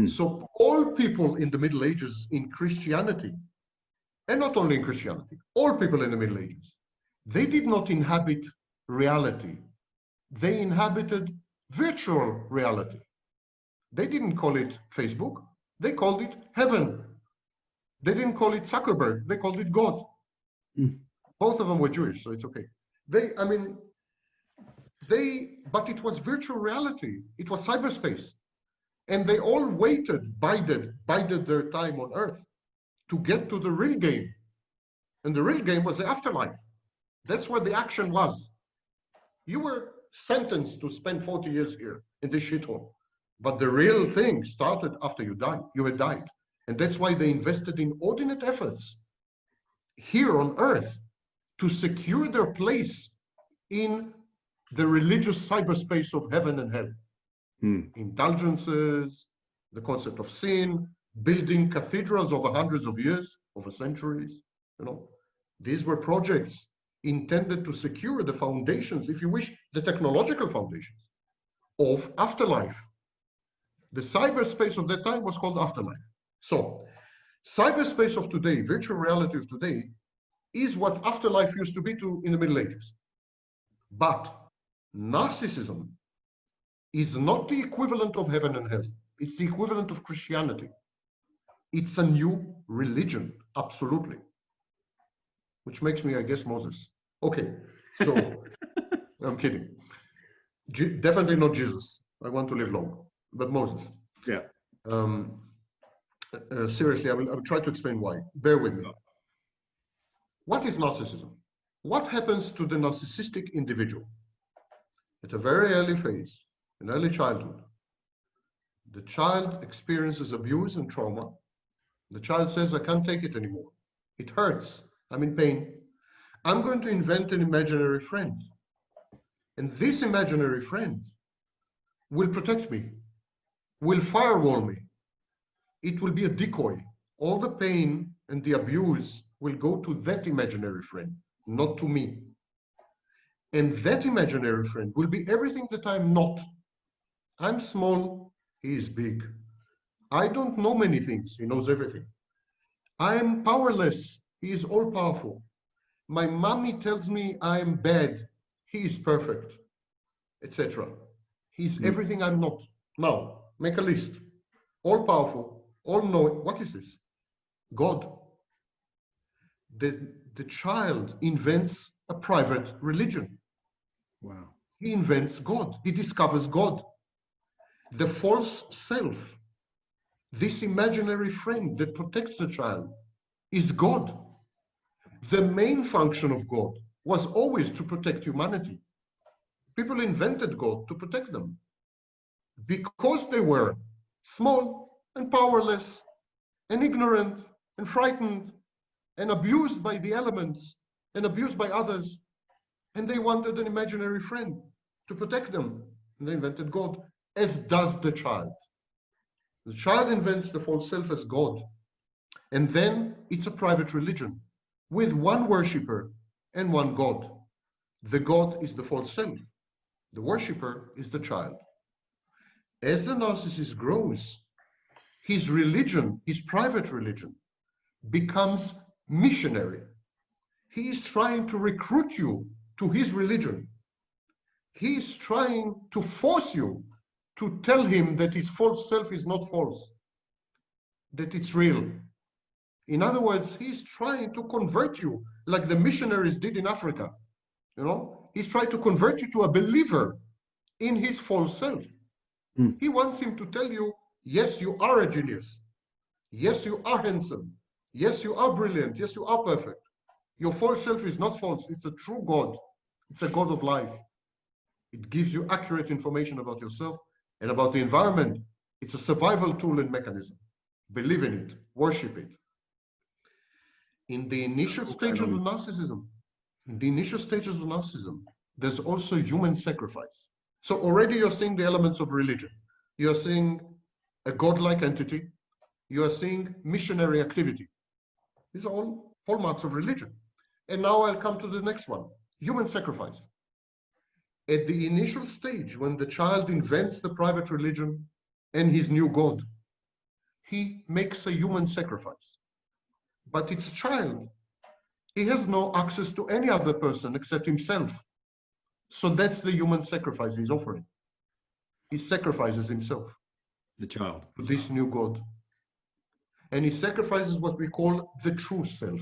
So all people in the Middle Ages in Christianity, and not only in Christianity, all people in the Middle Ages, they did not inhabit reality. They inhabited virtual reality. They didn't call it Facebook. They called it heaven. They didn't call it Zuckerberg. They called it God. Both of them were Jewish, so it's okay. But it was virtual reality. It was cyberspace. And they all bided their time on earth to get to the real game. And the real game was the afterlife. That's where the action was. You were sentenced to spend 40 years here in this shithole. But the real thing started after you died. You had died. And that's why they invested in inordinate efforts here on earth to secure their place in the religious cyberspace of heaven and hell. Indulgences, the concept of sin, building cathedrals over hundreds of years, over centuries. These were projects intended to secure the foundations, if you wish, the technological foundations of afterlife. The cyberspace of that time was called afterlife. So, cyberspace of today, virtual reality of today, is what afterlife used to be in the Middle Ages. But Narcissism is not the equivalent of heaven and hell. It's the equivalent of Christianity. It's a new religion, absolutely. Which makes me, I guess, Moses. Okay, so I'm kidding. Definitely not Jesus. I want to live long, but Moses. Yeah. Seriously, I will try to explain why. Bear with me. What is narcissism? What happens to the narcissistic individual? At a very early phase, in early childhood, the child experiences abuse and trauma. The child says, I can't take it anymore. It hurts. I'm in pain. I'm going to invent an imaginary friend. And this imaginary friend will protect me, will firewall me. It will be a decoy. All the pain and the abuse will go to that imaginary friend, not to me. And that imaginary friend will be everything that I'm not. I'm small, he is big. I don't know many things, he knows everything. I am powerless, he is all powerful. My mommy tells me I am bad, he is perfect, etc. He's everything I'm not. Now, make a list. All powerful, all knowing. What is this? God. The child invents a private religion. Wow. He invents God. He discovers God. The false self, this imaginary friend that protects the child, is God. The main function of God was always to protect humanity. People invented God to protect them because they were small and powerless and ignorant and frightened and abused by the elements and abused by others. And they wanted an imaginary friend to protect them. And they invented God, as does the child. The child invents the false self as God. And then it's a private religion with one worshipper and one God. The God is the false self. The worshipper is the child. As the narcissist grows, his religion, his private religion, becomes missionary. He is trying to recruit you to his religion. He is trying to force you to tell him that his false self is not false, that it's real. In other words, he's trying to convert you like the missionaries did in Africa. You know, he's trying to convert you to a believer in his false self. He wants him to tell you, yes, you are a genius. Yes, you are handsome. Yes, you are brilliant. Yes, you are perfect. Your false self is not false. It's a true God. It's a God of life. It gives you accurate information about yourself and about the environment. It's a survival tool and mechanism. Believe in it. Worship it. In the initial stages of narcissism, there's also human sacrifice. So already you're seeing the elements of religion. You're seeing a godlike entity. You are seeing missionary activity. These are all hallmarks of religion. And now I'll come to the next one, human sacrifice. At the initial stage, when the child invents the private religion and his new God, he makes a human sacrifice. But it's a child. He has no access to any other person except himself. So that's the human sacrifice he's offering. He sacrifices himself. The child. To this new God. And he sacrifices what we call the true self.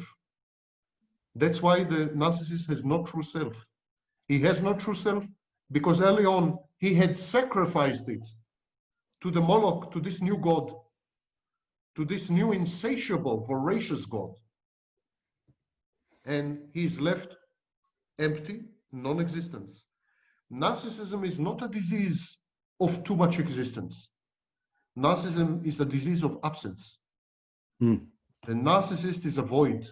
That's why the narcissist has no true self. He has no true self because early on he had sacrificed it to the Moloch, to this new God, to this new insatiable, voracious God. And he's left empty, non-existence. Narcissism is not a disease of too much existence. Narcissism is a disease of absence. The narcissist is a void.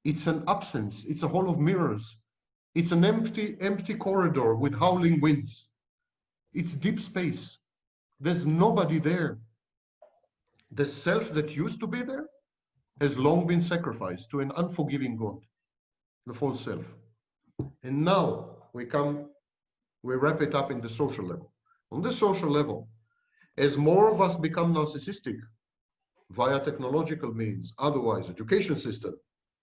It's an absence. It's a hall of mirrors. It's an empty corridor with howling winds. It's deep space. There's nobody there. The self that used to be there has long been sacrificed to an unforgiving God, the false self. And now we wrap it up in the social level. On the social level, as more of us become narcissistic via technological means, otherwise, education system,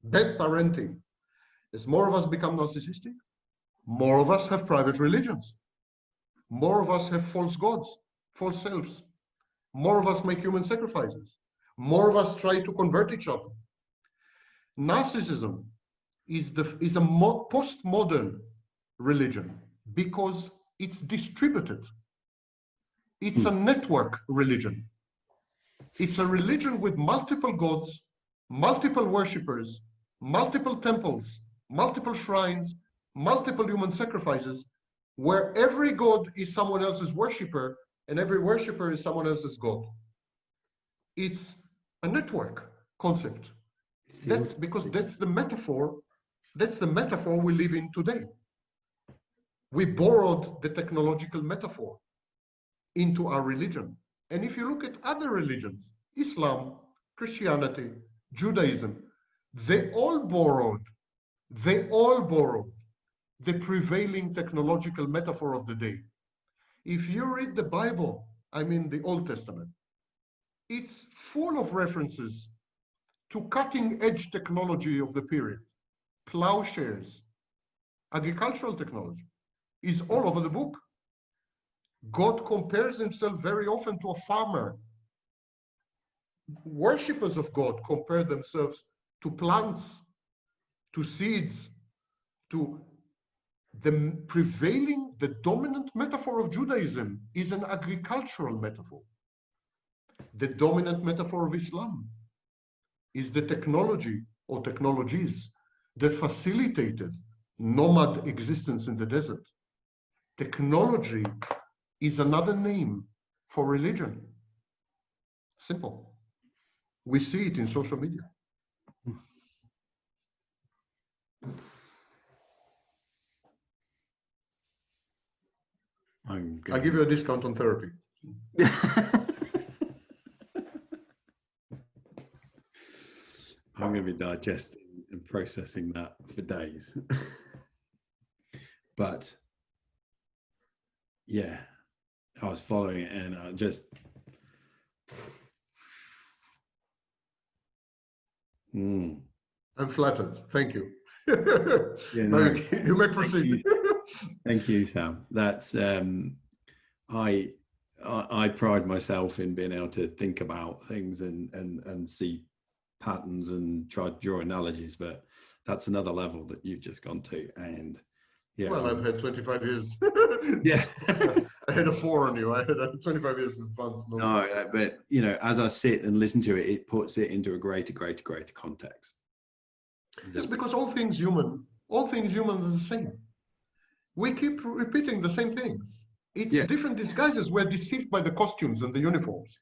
bad parenting, as more of us become narcissistic, more of us have private religions. More of us have false gods, false selves. More of us make human sacrifices. More of us try to convert each other. Narcissism is a postmodern religion because it's distributed. It's a network religion. It's a religion with multiple gods, multiple worshippers, multiple temples, multiple shrines, multiple human sacrifices, where every god is someone else's worshipper and every worshipper is someone else's god. It's a network concept. That's because that's the metaphor we live in today. We borrowed the technological metaphor into our religion. And if you look at other religions, Islam, Christianity, Judaism, They all borrowed the prevailing technological metaphor of the day. If you read the Bible, I mean the Old Testament, it's full of references to cutting-edge technology of the period. Plowshares, agricultural technology is all over the book. God compares himself very often to a farmer. Worshippers of God compare themselves to plants, to seeds, to the prevailing, the dominant metaphor of Judaism is an agricultural metaphor. The dominant metaphor of Islam is the technology or technologies that facilitated nomad existence in the desert. Technology is another name for religion. Simple. We see it in social media. I'll give you a discount on therapy. I'm going to be digesting and processing that for days. But yeah, I was following it and I just I'm flattered. Thank you. Yeah, no, you may proceed. Thank you, Sam. That's I pride myself in being able to think about things and see patterns and try to draw analogies, but that's another level that you've just gone to. And yeah, well, I've had 25 years. Yeah. I had a 4 on you. I had 25 years of advance. No, but you know, as I sit and listen to it, it puts it into a greater context. It's because all things human are the same. We keep repeating the same things. It's different disguises. We're deceived by the costumes and the uniforms.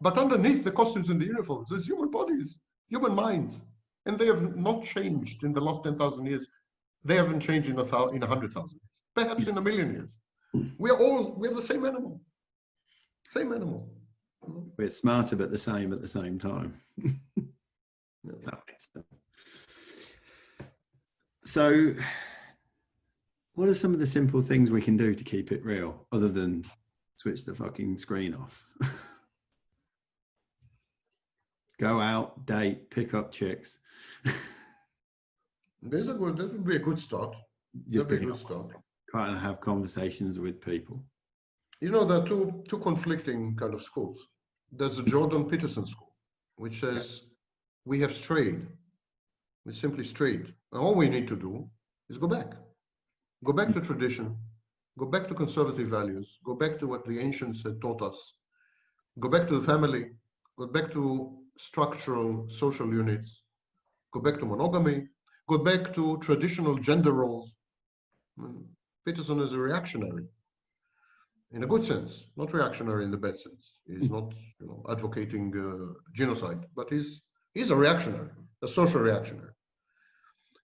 But underneath the costumes and the uniforms, there's human bodies, human minds. And they have not changed in the last 10,000 years. They haven't changed in 100,000 years, perhaps in 1,000,000 years. We're the same animal. Same animal. We're smarter, but the same at the same time. That makes sense. So, what are some of the simple things we can do to keep it real, other than switch the fucking screen off? Go out, date, pick up chicks. That would be a good start. That'd be a good start. Kind of have conversations with people. You know, there are two conflicting kind of schools. There's the Jordan Peterson school, which says we have strayed. We simply strayed. And all we need to do is go back. Go back to tradition. Go back to conservative values. Go back to what the ancients had taught us. Go back to the family. Go back to structural social units. Go back to monogamy. Go back to traditional gender roles. Peterson is a reactionary, in a good sense, not reactionary in the bad sense. He's not, advocating genocide, but he's a reactionary, a social reactionary.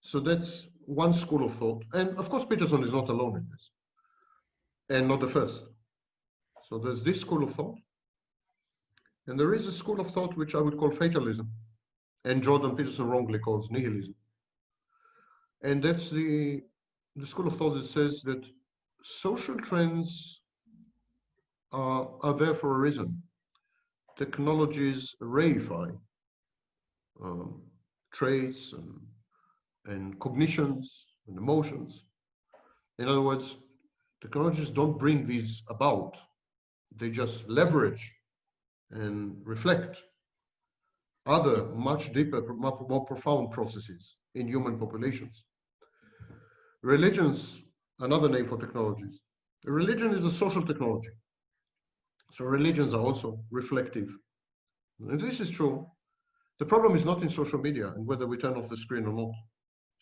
So that's one school of thought, and of course Peterson is not alone in this, and not the first. So there's this school of thought, and there is a school of thought which I would call fatalism, and Jordan Peterson wrongly calls nihilism. And that's the school of thought that says that social trends are there for a reason. Technologies reify traits and cognitions and emotions. In other words, technologies don't bring these about. They just leverage and reflect other much deeper, more profound processes in human populations. Religions, another name for technologies. Religion is a social technology. So religions are also reflective. And this is true. The problem is not in social media and whether we turn off the screen or not.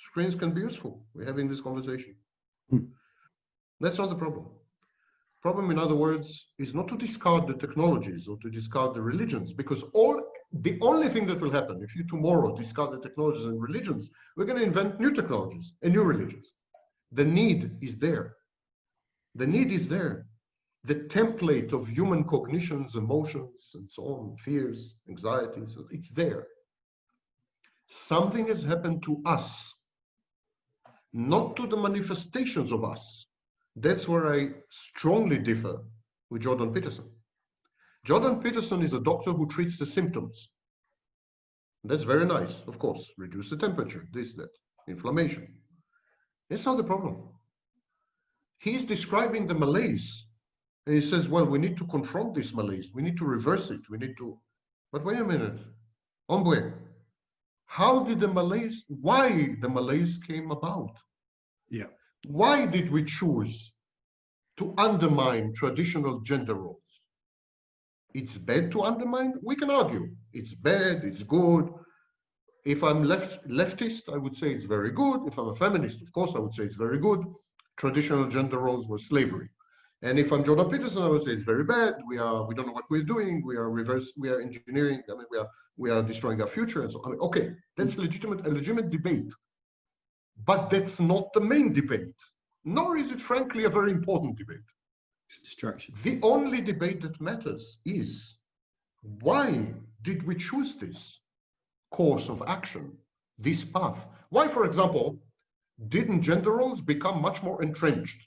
Screens can be useful. We're having this conversation. That's not the problem. Problem, in other words, is not to discard the technologies or to discard the religions, because the only thing that will happen if you tomorrow discard the technologies and religions, we're going to invent new technologies and new religions. The need is there. The need is there. The template of human cognitions, emotions, and so on, fears, anxieties, it's there. Something has happened to us, not to the manifestations of us. That's where I strongly differ with Jordan Peterson. Jordan Peterson is a doctor who treats the symptoms. That's very nice, of course. Reduce the temperature, this, that, inflammation. That's not the problem. He's describing the malaise. And he says, well, we need to confront this malaise. We need to reverse it. We need to. But wait a minute. Hombre, how did the malaise, why the malaise came about? Yeah. Why did we choose to undermine traditional gender roles? It's bad to undermine? We can argue. It's bad, it's good. If I'm leftist, I would say it's very good. If I'm a feminist, of course, I would say it's very good. Traditional gender roles were slavery. And if I'm Jordan Peterson, I would say it's very bad. We don't know what we're doing. We are engineering. I mean, we are destroying our future. And so, I mean, okay, that's a legitimate debate. But that's not the main debate. Nor is it, frankly, a very important debate. It's a distraction. The only debate that matters is, why did we choose this course of action, this path? Why, for example, didn't gender roles become much more entrenched,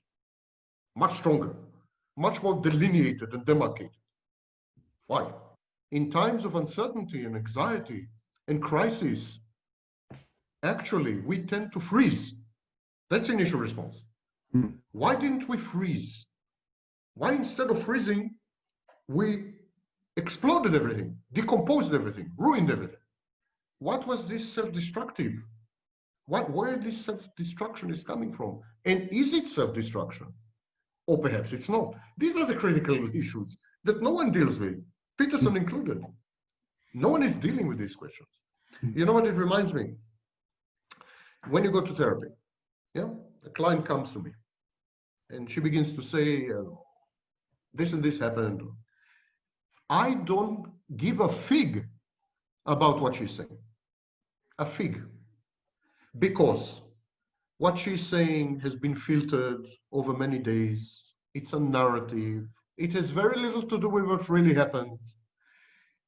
much stronger, much more delineated and demarcated? Why? In times of uncertainty and anxiety and crisis, actually, we tend to freeze. That's the initial response. Why didn't we freeze? Why, instead of freezing, we exploded everything, decomposed everything, ruined everything? What was this self-destructive? Where this self-destruction is coming from? And is it self-destruction? Or perhaps it's not. These are the critical issues that no one deals with, Peterson included. No one is dealing with these questions. You know what it reminds me? When you go to therapy, yeah, a client comes to me and she begins to say, this and this happened. I don't give a fig about what she's saying. A fig. Because what she's saying has been filtered over many days. It's a narrative. It has very little to do with what really happened.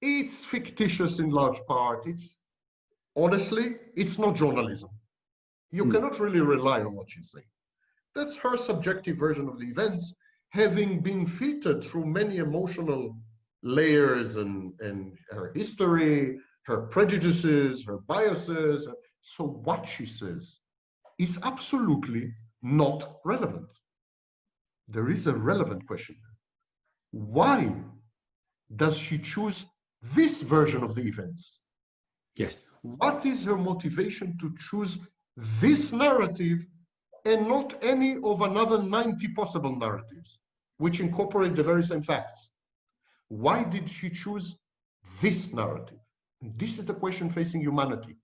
It's fictitious in large part. Honestly, it's not journalism. You cannot really rely on what she's saying. That's her subjective version of the events, having been filtered through many emotional layers and her history, her prejudices, her biases. So what she says is absolutely not relevant. There is a relevant question. Why does she choose this version of the events? Yes. What is her motivation to choose this narrative and not any of another 90 possible narratives which incorporate the very same facts? Why did she choose this narrative? This is the question facing humanity.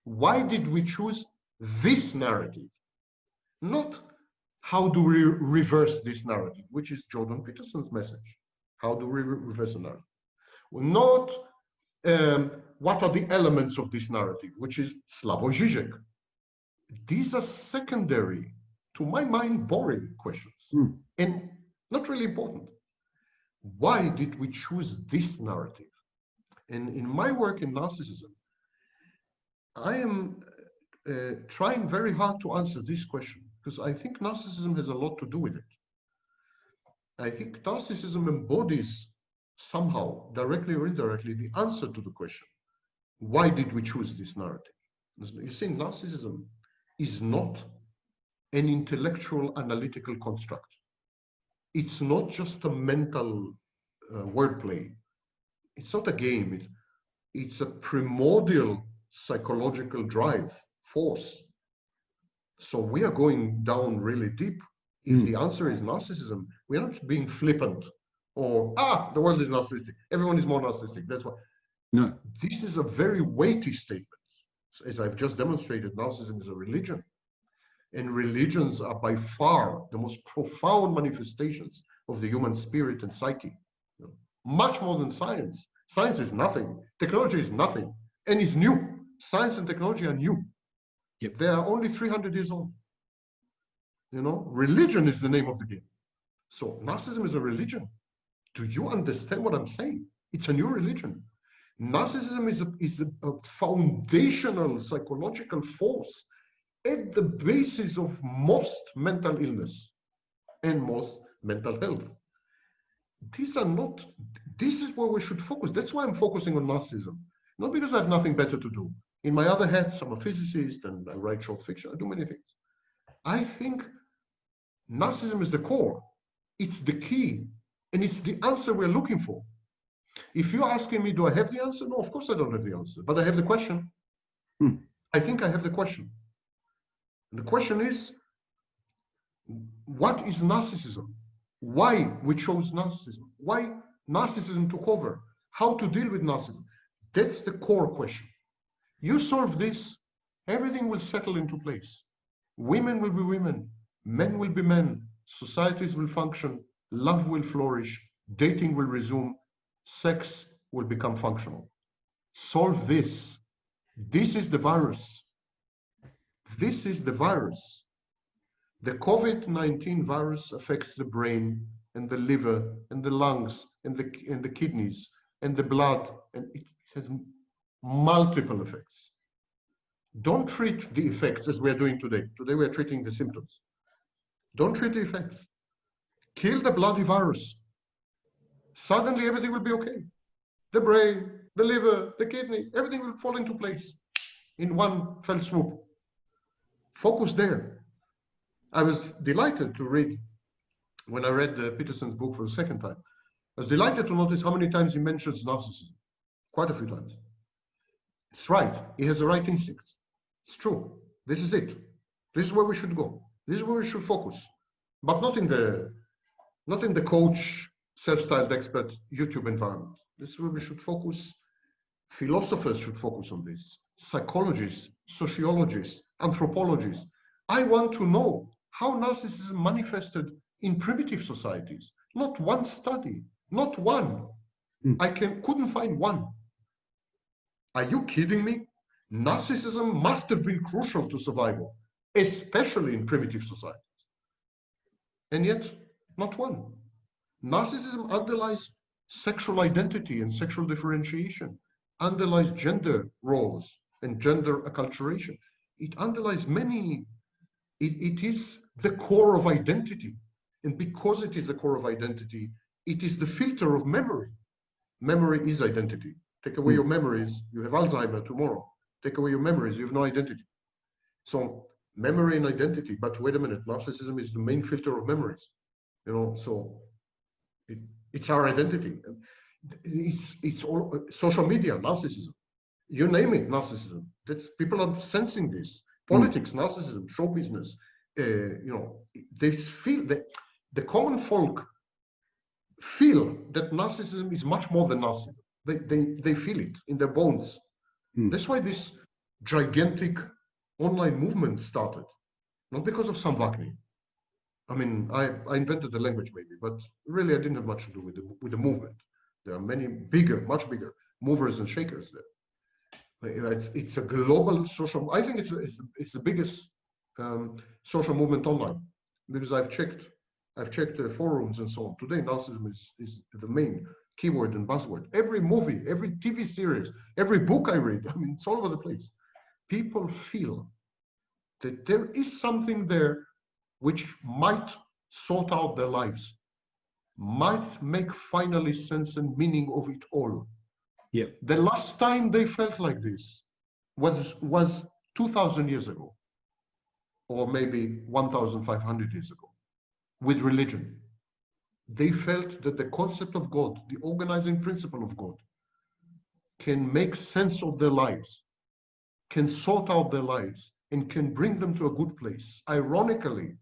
Why did we choose this narrative? Not how do we reverse this narrative, which is Jordan Peterson's message. How do we reverse the narrative? Not what are the elements of this narrative, which is Slavoj Žižek. These are secondary, to my mind, boring questions, and not really important. Why did we choose this narrative? And in my work in narcissism, I am trying very hard to answer this question, because I think narcissism has a lot to do with it. I think narcissism embodies somehow, directly or indirectly, the answer to the question, why did we choose this narrative? You see, narcissism is not an intellectual analytical construct. It's not just a mental wordplay. It's not a game. It's a primordial psychological drive, force. So we are going down really deep. If the answer is narcissism, we're not being flippant or, the world is narcissistic. Everyone is more narcissistic. That's why. No. This is a very weighty statement. As I've just demonstrated, narcissism is a religion. And religions are by far the most profound manifestations of the human spirit and psyche. Much more than science. Science is nothing. Technology is nothing. And it's new. Science and technology are new. Yep. They are only 300 years old. Religion is the name of the game. So narcissism is a religion. Do you understand what I'm saying? It's a new religion. Narcissism is a foundational psychological force at the basis of most mental illness and most mental health. This is where we should focus. That's why I'm focusing on narcissism. Not because I have nothing better to do. In my other hats, I'm a physicist and I write short fiction. I do many things. I think narcissism is the core. It's the key. And it's the answer we're looking for. If you're asking me, do I have the answer? No, of course I don't have the answer. But I have the question. I think I have the question. And the question is, what is narcissism? Why we chose narcissism? Why narcissism took over? How to deal with narcissism? That's the core question. You solve this, everything will settle into place. Women will be women, men will be men, societies will function, love will flourish, dating will resume, sex will become functional. Solve this. This is the virus. This is the virus. The COVID-19 virus affects the brain and the liver and the lungs and the kidneys and the blood, and it has multiple effects. Don't treat the effects as we are doing today. Today we are treating the symptoms. Don't treat the effects. Kill the bloody virus. Suddenly everything will be okay. The brain, the liver, the kidney, everything will fall into place in one fell swoop. Focus there. I was delighted to read, when I read Peterson's book for the second time, I was delighted to notice how many times he mentions narcissism. Quite a few times. It's right. He has the right instincts. It's true. This is it. This is where we should go. This is where we should focus. But not in the coach, self-styled expert YouTube environment. This is where we should focus. Philosophers should focus on this. Psychologists, sociologists, anthropologists. I want to know how narcissism manifested in primitive societies. Not one study, not one. I couldn't find one. Are you kidding me? Narcissism must have been crucial to survival, especially in primitive societies. And yet, not one. Narcissism underlies sexual identity and sexual differentiation, underlies gender roles and gender acculturation. It underlies many. It is the core of identity. And because it is the core of identity, it is the filter of memory. Memory is identity. Take away your memories, you have Alzheimer tomorrow. Take away your memories, you have no identity. So memory and identity, but wait a minute, narcissism is the main filter of memories. You know, so it's our identity. It's all social media, narcissism. You name it, narcissism. That's, people are sensing this. Politics, narcissism, show business. You know, they feel that the common folk feel that narcissism is much more than narcissism. They feel it in their bones. That's why this gigantic online movement started. Not because of some Vaknin. I mean, I invented the language maybe, but really I didn't have much to do with the movement. There are many bigger, much bigger movers and shakers there. It's a global social. I think it's the biggest social movement online, because I've checked the forums and so on. Today, narcissism is the main keyword and buzzword. Every movie, every TV series, every book I read, I mean, it's all over the place. People feel that there is something there which might sort out their lives, might make finally sense and meaning of it all. Yep. The last time they felt like this was 2,000 years ago, or maybe 1,500 years ago, with religion. They felt that the concept of God, the organizing principle of God, can make sense of their lives, can sort out their lives, and can bring them to a good place. Ironically,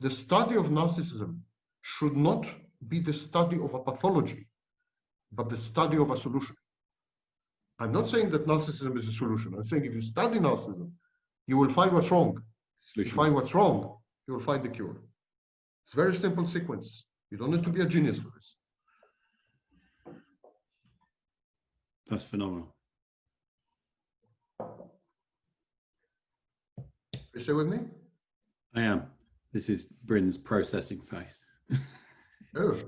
the study of narcissism should not be the study of a pathology, but the study of a solution. I'm not saying that narcissism is a solution. I'm saying if you study narcissism, you will find what's wrong. If you find what's wrong, you will find the cure. It's a very simple sequence. You don't need to be a genius for this. That's phenomenal. You stay with me? I am. This is Bryn's processing face. Oh.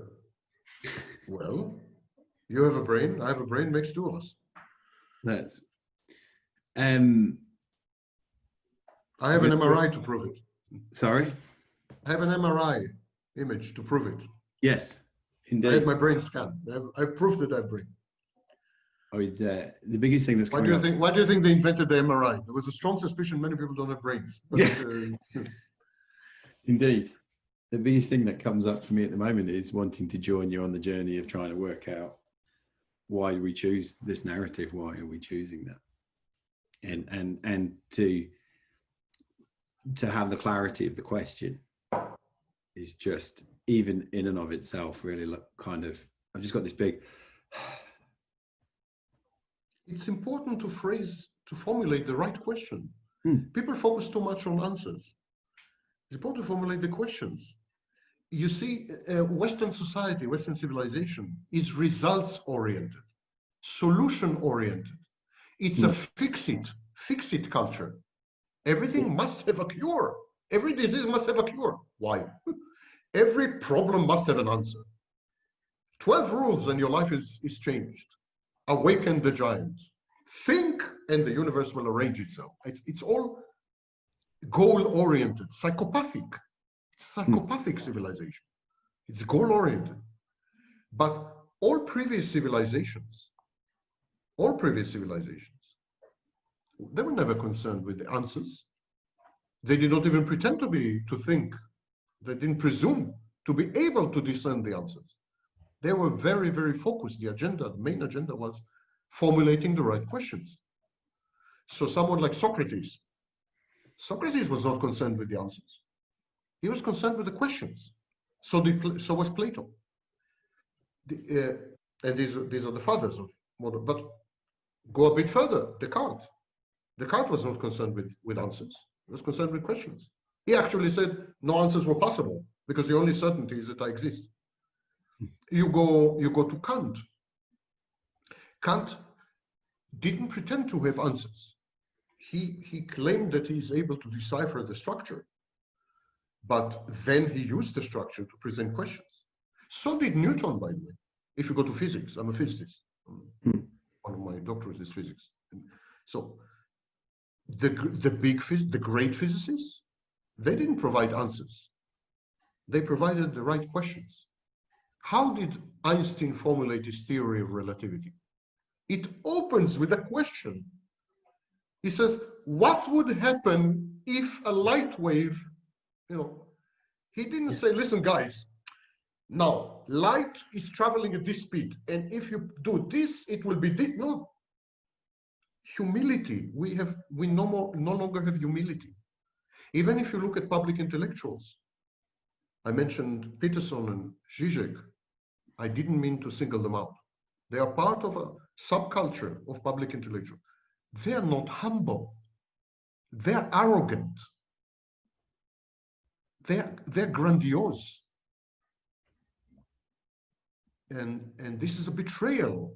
Well, you have a brain, I have a brain, makes two of us. That's I have an MRI to prove it. sorry. I have an MRI image to prove it. Yes, I indeed. had my brain scanned. I've proved that I have brain. I mean, the biggest thing that's Why do coming you up. think? Why do you think they invented the MRI? There was a strong suspicion many people don't have brains. But, Yeah. Indeed. The biggest thing that comes up for me at the moment is wanting to join you on the journey of trying to work out why do we choose this narrative? Why are we choosing that? And to have the clarity of the question is just, even in and of itself, really kind of, I've just got this big. it's important to formulate the right question. Hmm. People focus too much on answers. It's important to formulate the questions. You see, Western society, Western civilization is results-oriented, solution-oriented. It's a fix-it culture. Everything must have a cure. Every disease must have a cure. Why? Every problem must have an answer. 12 rules and your life is changed. Awaken the giant. Think and the universe will arrange itself. It's all goal-oriented, psychopathic. It's psychopathic civilization. It's goal-oriented. But all previous civilizations, they were never concerned with the answers. They did not even pretend to think. They didn't presume to be able to discern the answers. They were very, very focused. The main agenda was formulating the right questions. So someone like Socrates was not concerned with the answers. He was concerned with the questions. So was Plato. And these are the fathers of modern. But go a bit further, Descartes. Descartes was not concerned with answers. He was concerned with questions. He actually said no answers were possible because the only certainty is that I exist. You go to Kant. Kant didn't pretend to have answers. He claimed that he's able to decipher the structure, but then he used the structure to present questions. So did Newton, by the way. If you go to physics, I'm a physicist. One of my doctorates is physics. So the great physicists, they didn't provide answers. They provided the right questions. How did Einstein formulate his theory of relativity? It opens with a question. He says, what would happen if a light wave, he didn't say, listen, guys, now light is traveling at this speed, and if you do this, it will be this. No. Humility. We no longer have humility. Even if you look at public intellectuals, I mentioned Peterson and Zizek. I didn't mean to single them out. They are part of a subculture of public intellectuals. They are not humble. They're arrogant. They're grandiose. And this is a betrayal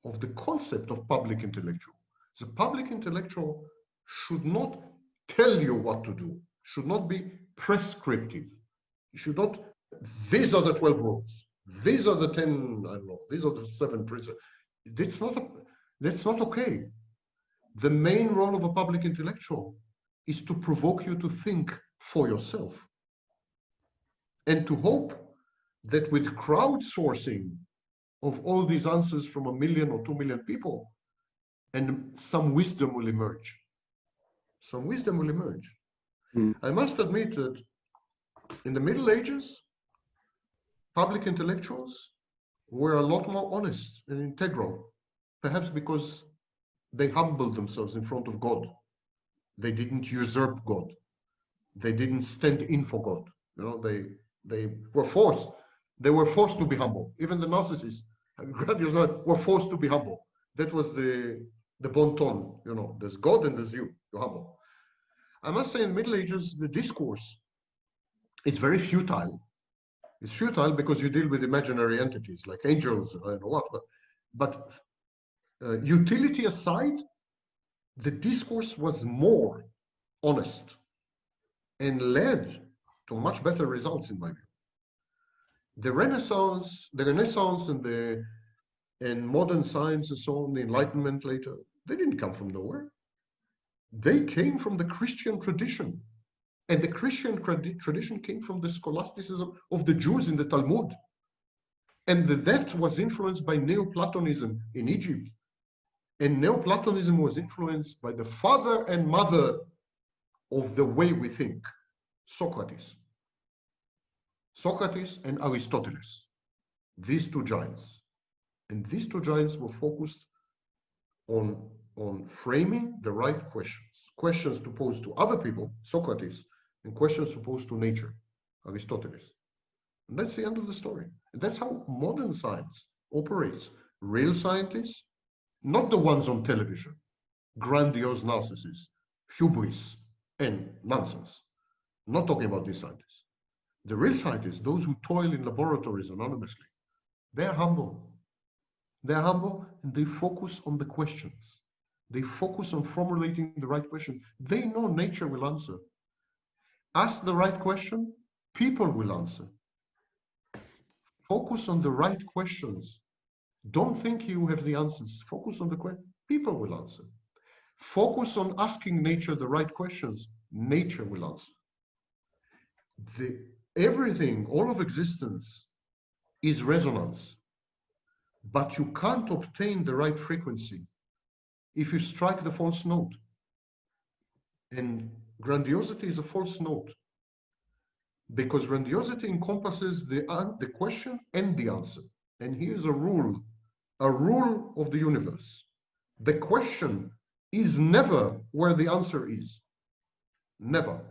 of the concept of public intellectual. The public intellectual should not tell you what to do, should not be prescriptive. You should not, these are the 12 rules, these are the 10, I don't know, these are the 7 principles. That's not okay. The main role of a public intellectual is to provoke you to think for yourself and to hope that with crowdsourcing of all these answers from 1 million or 2 million people, and some wisdom will emerge. Some wisdom will emerge. I must admit that in the Middle Ages, public intellectuals were a lot more honest and integral, perhaps because they humbled themselves in front of God. They didn't usurp God. They didn't stand in for God. They were forced. They were forced to be humble. Even the narcissists were forced to be humble. That was the bon ton. There's God and there's you. You're humble. I must say, in the Middle Ages, the discourse is very futile. It's futile because you deal with imaginary entities like angels, I don't know what. But utility aside, the discourse was more honest and led to much better results, in my view. The Renaissance and and modern science and so on, the Enlightenment later, they didn't come from nowhere. They came from the Christian tradition. And the Christian tradition came from the scholasticism of the Jews in the Talmud. And that was influenced by Neoplatonism in Egypt. And Neoplatonism was influenced by the father and mother of the way we think, Socrates. Socrates and Aristoteles, these two giants. And these two giants were focused on framing the right questions. Questions to pose to other people, Socrates, and questions to pose to nature, Aristoteles. And that's the end of the story. And that's how modern science operates. Real scientists, not the ones on television, grandiose narcissists, hubris, and nonsense. I'm not talking about these scientists. The real scientists, those who toil in laboratories anonymously, they're humble. They're humble and they focus on the questions. They focus on formulating the right question. They know nature will answer. Ask the right question, people will answer. Focus on the right questions. Don't think you have the answers. Focus on the question, people will answer. Focus on asking nature the right questions, nature will answer. Everything, all of existence is resonance, but you can't obtain the right frequency if you strike the false note. And grandiosity is a false note, because grandiosity encompasses the question and the answer. And here's a rule of the universe. The question is never where the answer is. Never.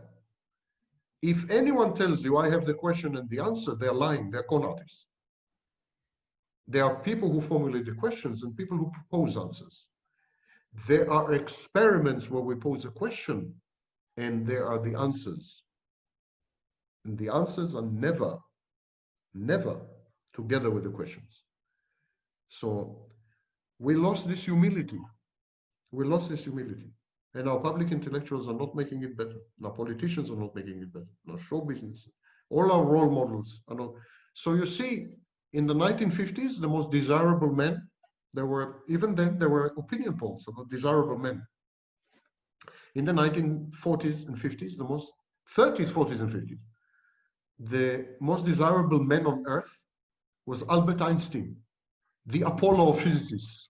If anyone tells you, I have the question and the answer, they're lying, they're con artists. There are people who formulate the questions and people who propose answers. There are experiments where we pose a question and there are the answers. And the answers are never, never together with the questions. So we lost this humility. We lost this humility. And our public intellectuals are not making it better. Our politicians are not making it better. Our show business, all our role models are not. So you see, in the 1950s, the most desirable men, even then, there were opinion polls about desirable men. In the 1940s and 50s, 30s, 40s, and 50s, the most desirable man on earth was Albert Einstein, the Apollo of physicists.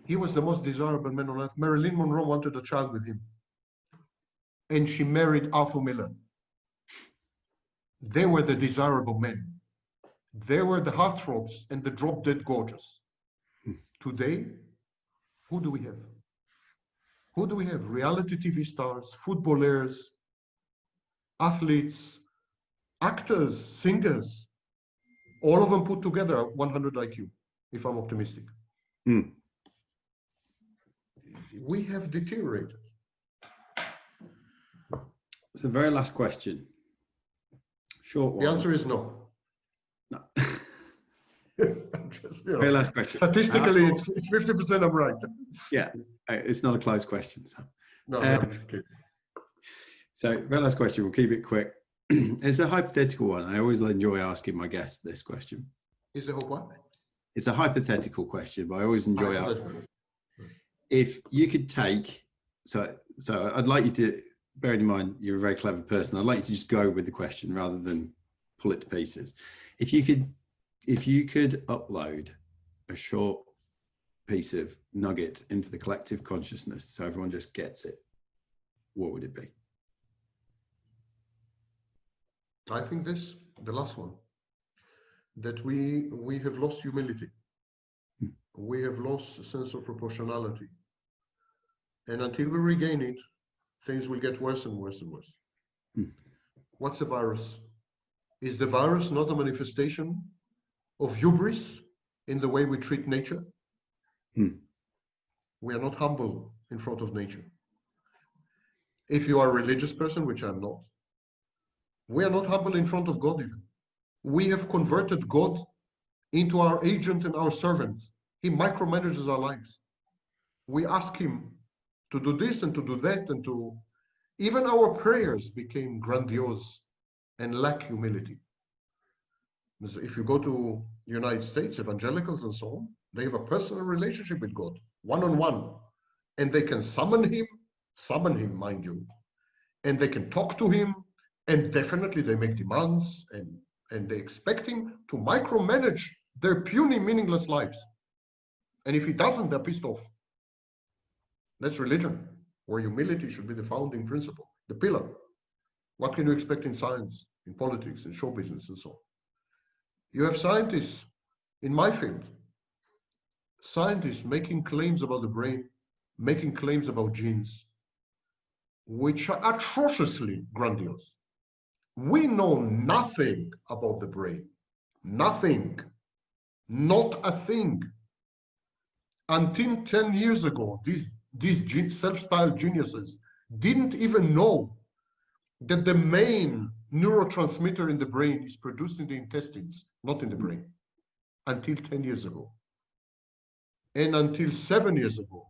He was the most desirable man on earth. Marilyn Monroe wanted a child with him. And she married Arthur Miller. They were the desirable men. They were the heartthrobs and the drop-dead gorgeous. Today, who do we have? Who do we have? Reality TV stars, footballers, athletes, actors, singers. All of them put together 100 IQ, if I'm optimistic. We have deteriorated. It's the very last question. Short one. The answer is no. No. Just, very last question. Statistically, it's 50% I'm right. Yeah, it's not a close question. So, no, okay. So very last question. We'll keep it quick. It's a hypothetical one. I always enjoy asking my guests this question. Is it what? It's a hypothetical question, but I always enjoy asking. If you could take, so I'd like you to, bearing in mind you're a very clever person, I'd like you to just go with the question rather than pull it to pieces. If you could upload a short piece of nugget into the collective consciousness so everyone just gets it, what would it be? I think the last one, that we have lost humility. We have lost a sense of proportionality. And until we regain it, things will get worse and worse and worse. What's the virus? Is the virus not a manifestation of hubris in the way we treat nature? We are not humble in front of nature. If you are a religious person, which I'm not, we are not humble in front of God even. We have converted God into our agent and our servant. He micromanages our lives. We ask him to do this and to do that, and to even our prayers became grandiose and lack humility. If you go to the United States, evangelicals and so on, They have a personal relationship with God, one-on-one. And they can summon him, mind you. And they can talk to him, and definitely they make demands, and they expect him to micromanage their puny, meaningless lives. And if he doesn't, they're pissed off. That's religion, where humility should be the founding principle, the pillar. What can you expect in science, in politics, in show business, and so on? You have scientists in my field, scientists making claims about the brain, making claims about genes, which are atrociously grandiose. We know nothing about the brain. Nothing. Not a thing. Until 10 years ago, these self-styled geniuses didn't even know that the main neurotransmitter in the brain is produced in the intestines, not in the brain, until 10 years ago. And until 7 years ago,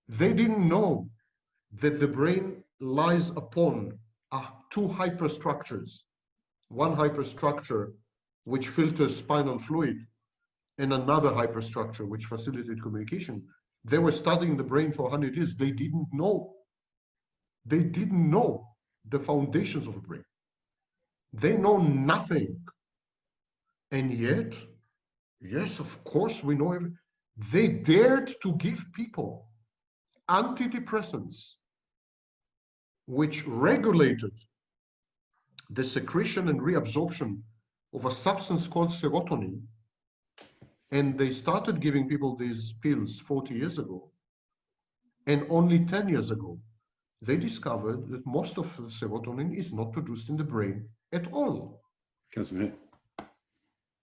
they didn't know that the brain lies upon two hyperstructures. One hyperstructure which filters spinal fluid, and another hyperstructure which facilitates communication. They were studying the brain for 100 years. They didn't know. They didn't know the foundations of the brain. They know nothing. And yet, yes, of course, we know everything. They dared to give people antidepressants which regulated the secretion and reabsorption of a substance called serotonin. And they started giving people these pills 40 years ago. And only 10 years ago, they discovered that most of the serotonin is not produced in the brain at all. Comes from it.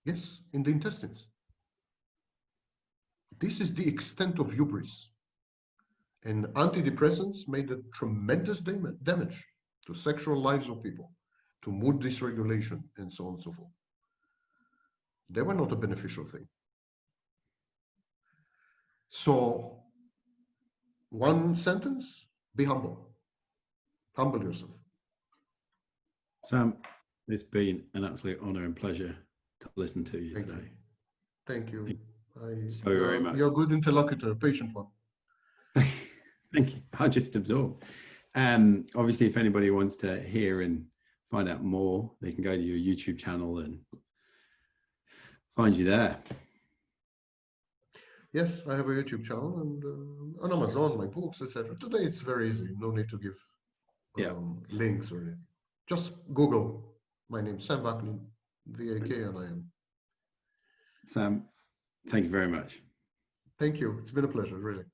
Yes, in the intestines. This is the extent of hubris. And antidepressants made a tremendous damage to sexual lives of people, to mood dysregulation, and so on and so forth. They were not a beneficial thing. So, one sentence, be humble. Humble yourself. Sam, it's been an absolute honor and pleasure to listen to you today. Thank you. So very much. You're a good interlocutor, a patient one. Thank you. I just absorb. Obviously, if anybody wants to hear and find out more, they can go to your YouTube channel and find you there. Yes, I have a YouTube channel and on Amazon, my books, etc. Today it's very easy. No need to give links or anything. Just Google my name, Sam Vaknin, V-A-K-N-I-N. Sam, thank you very much. Thank you. It's been a pleasure, really.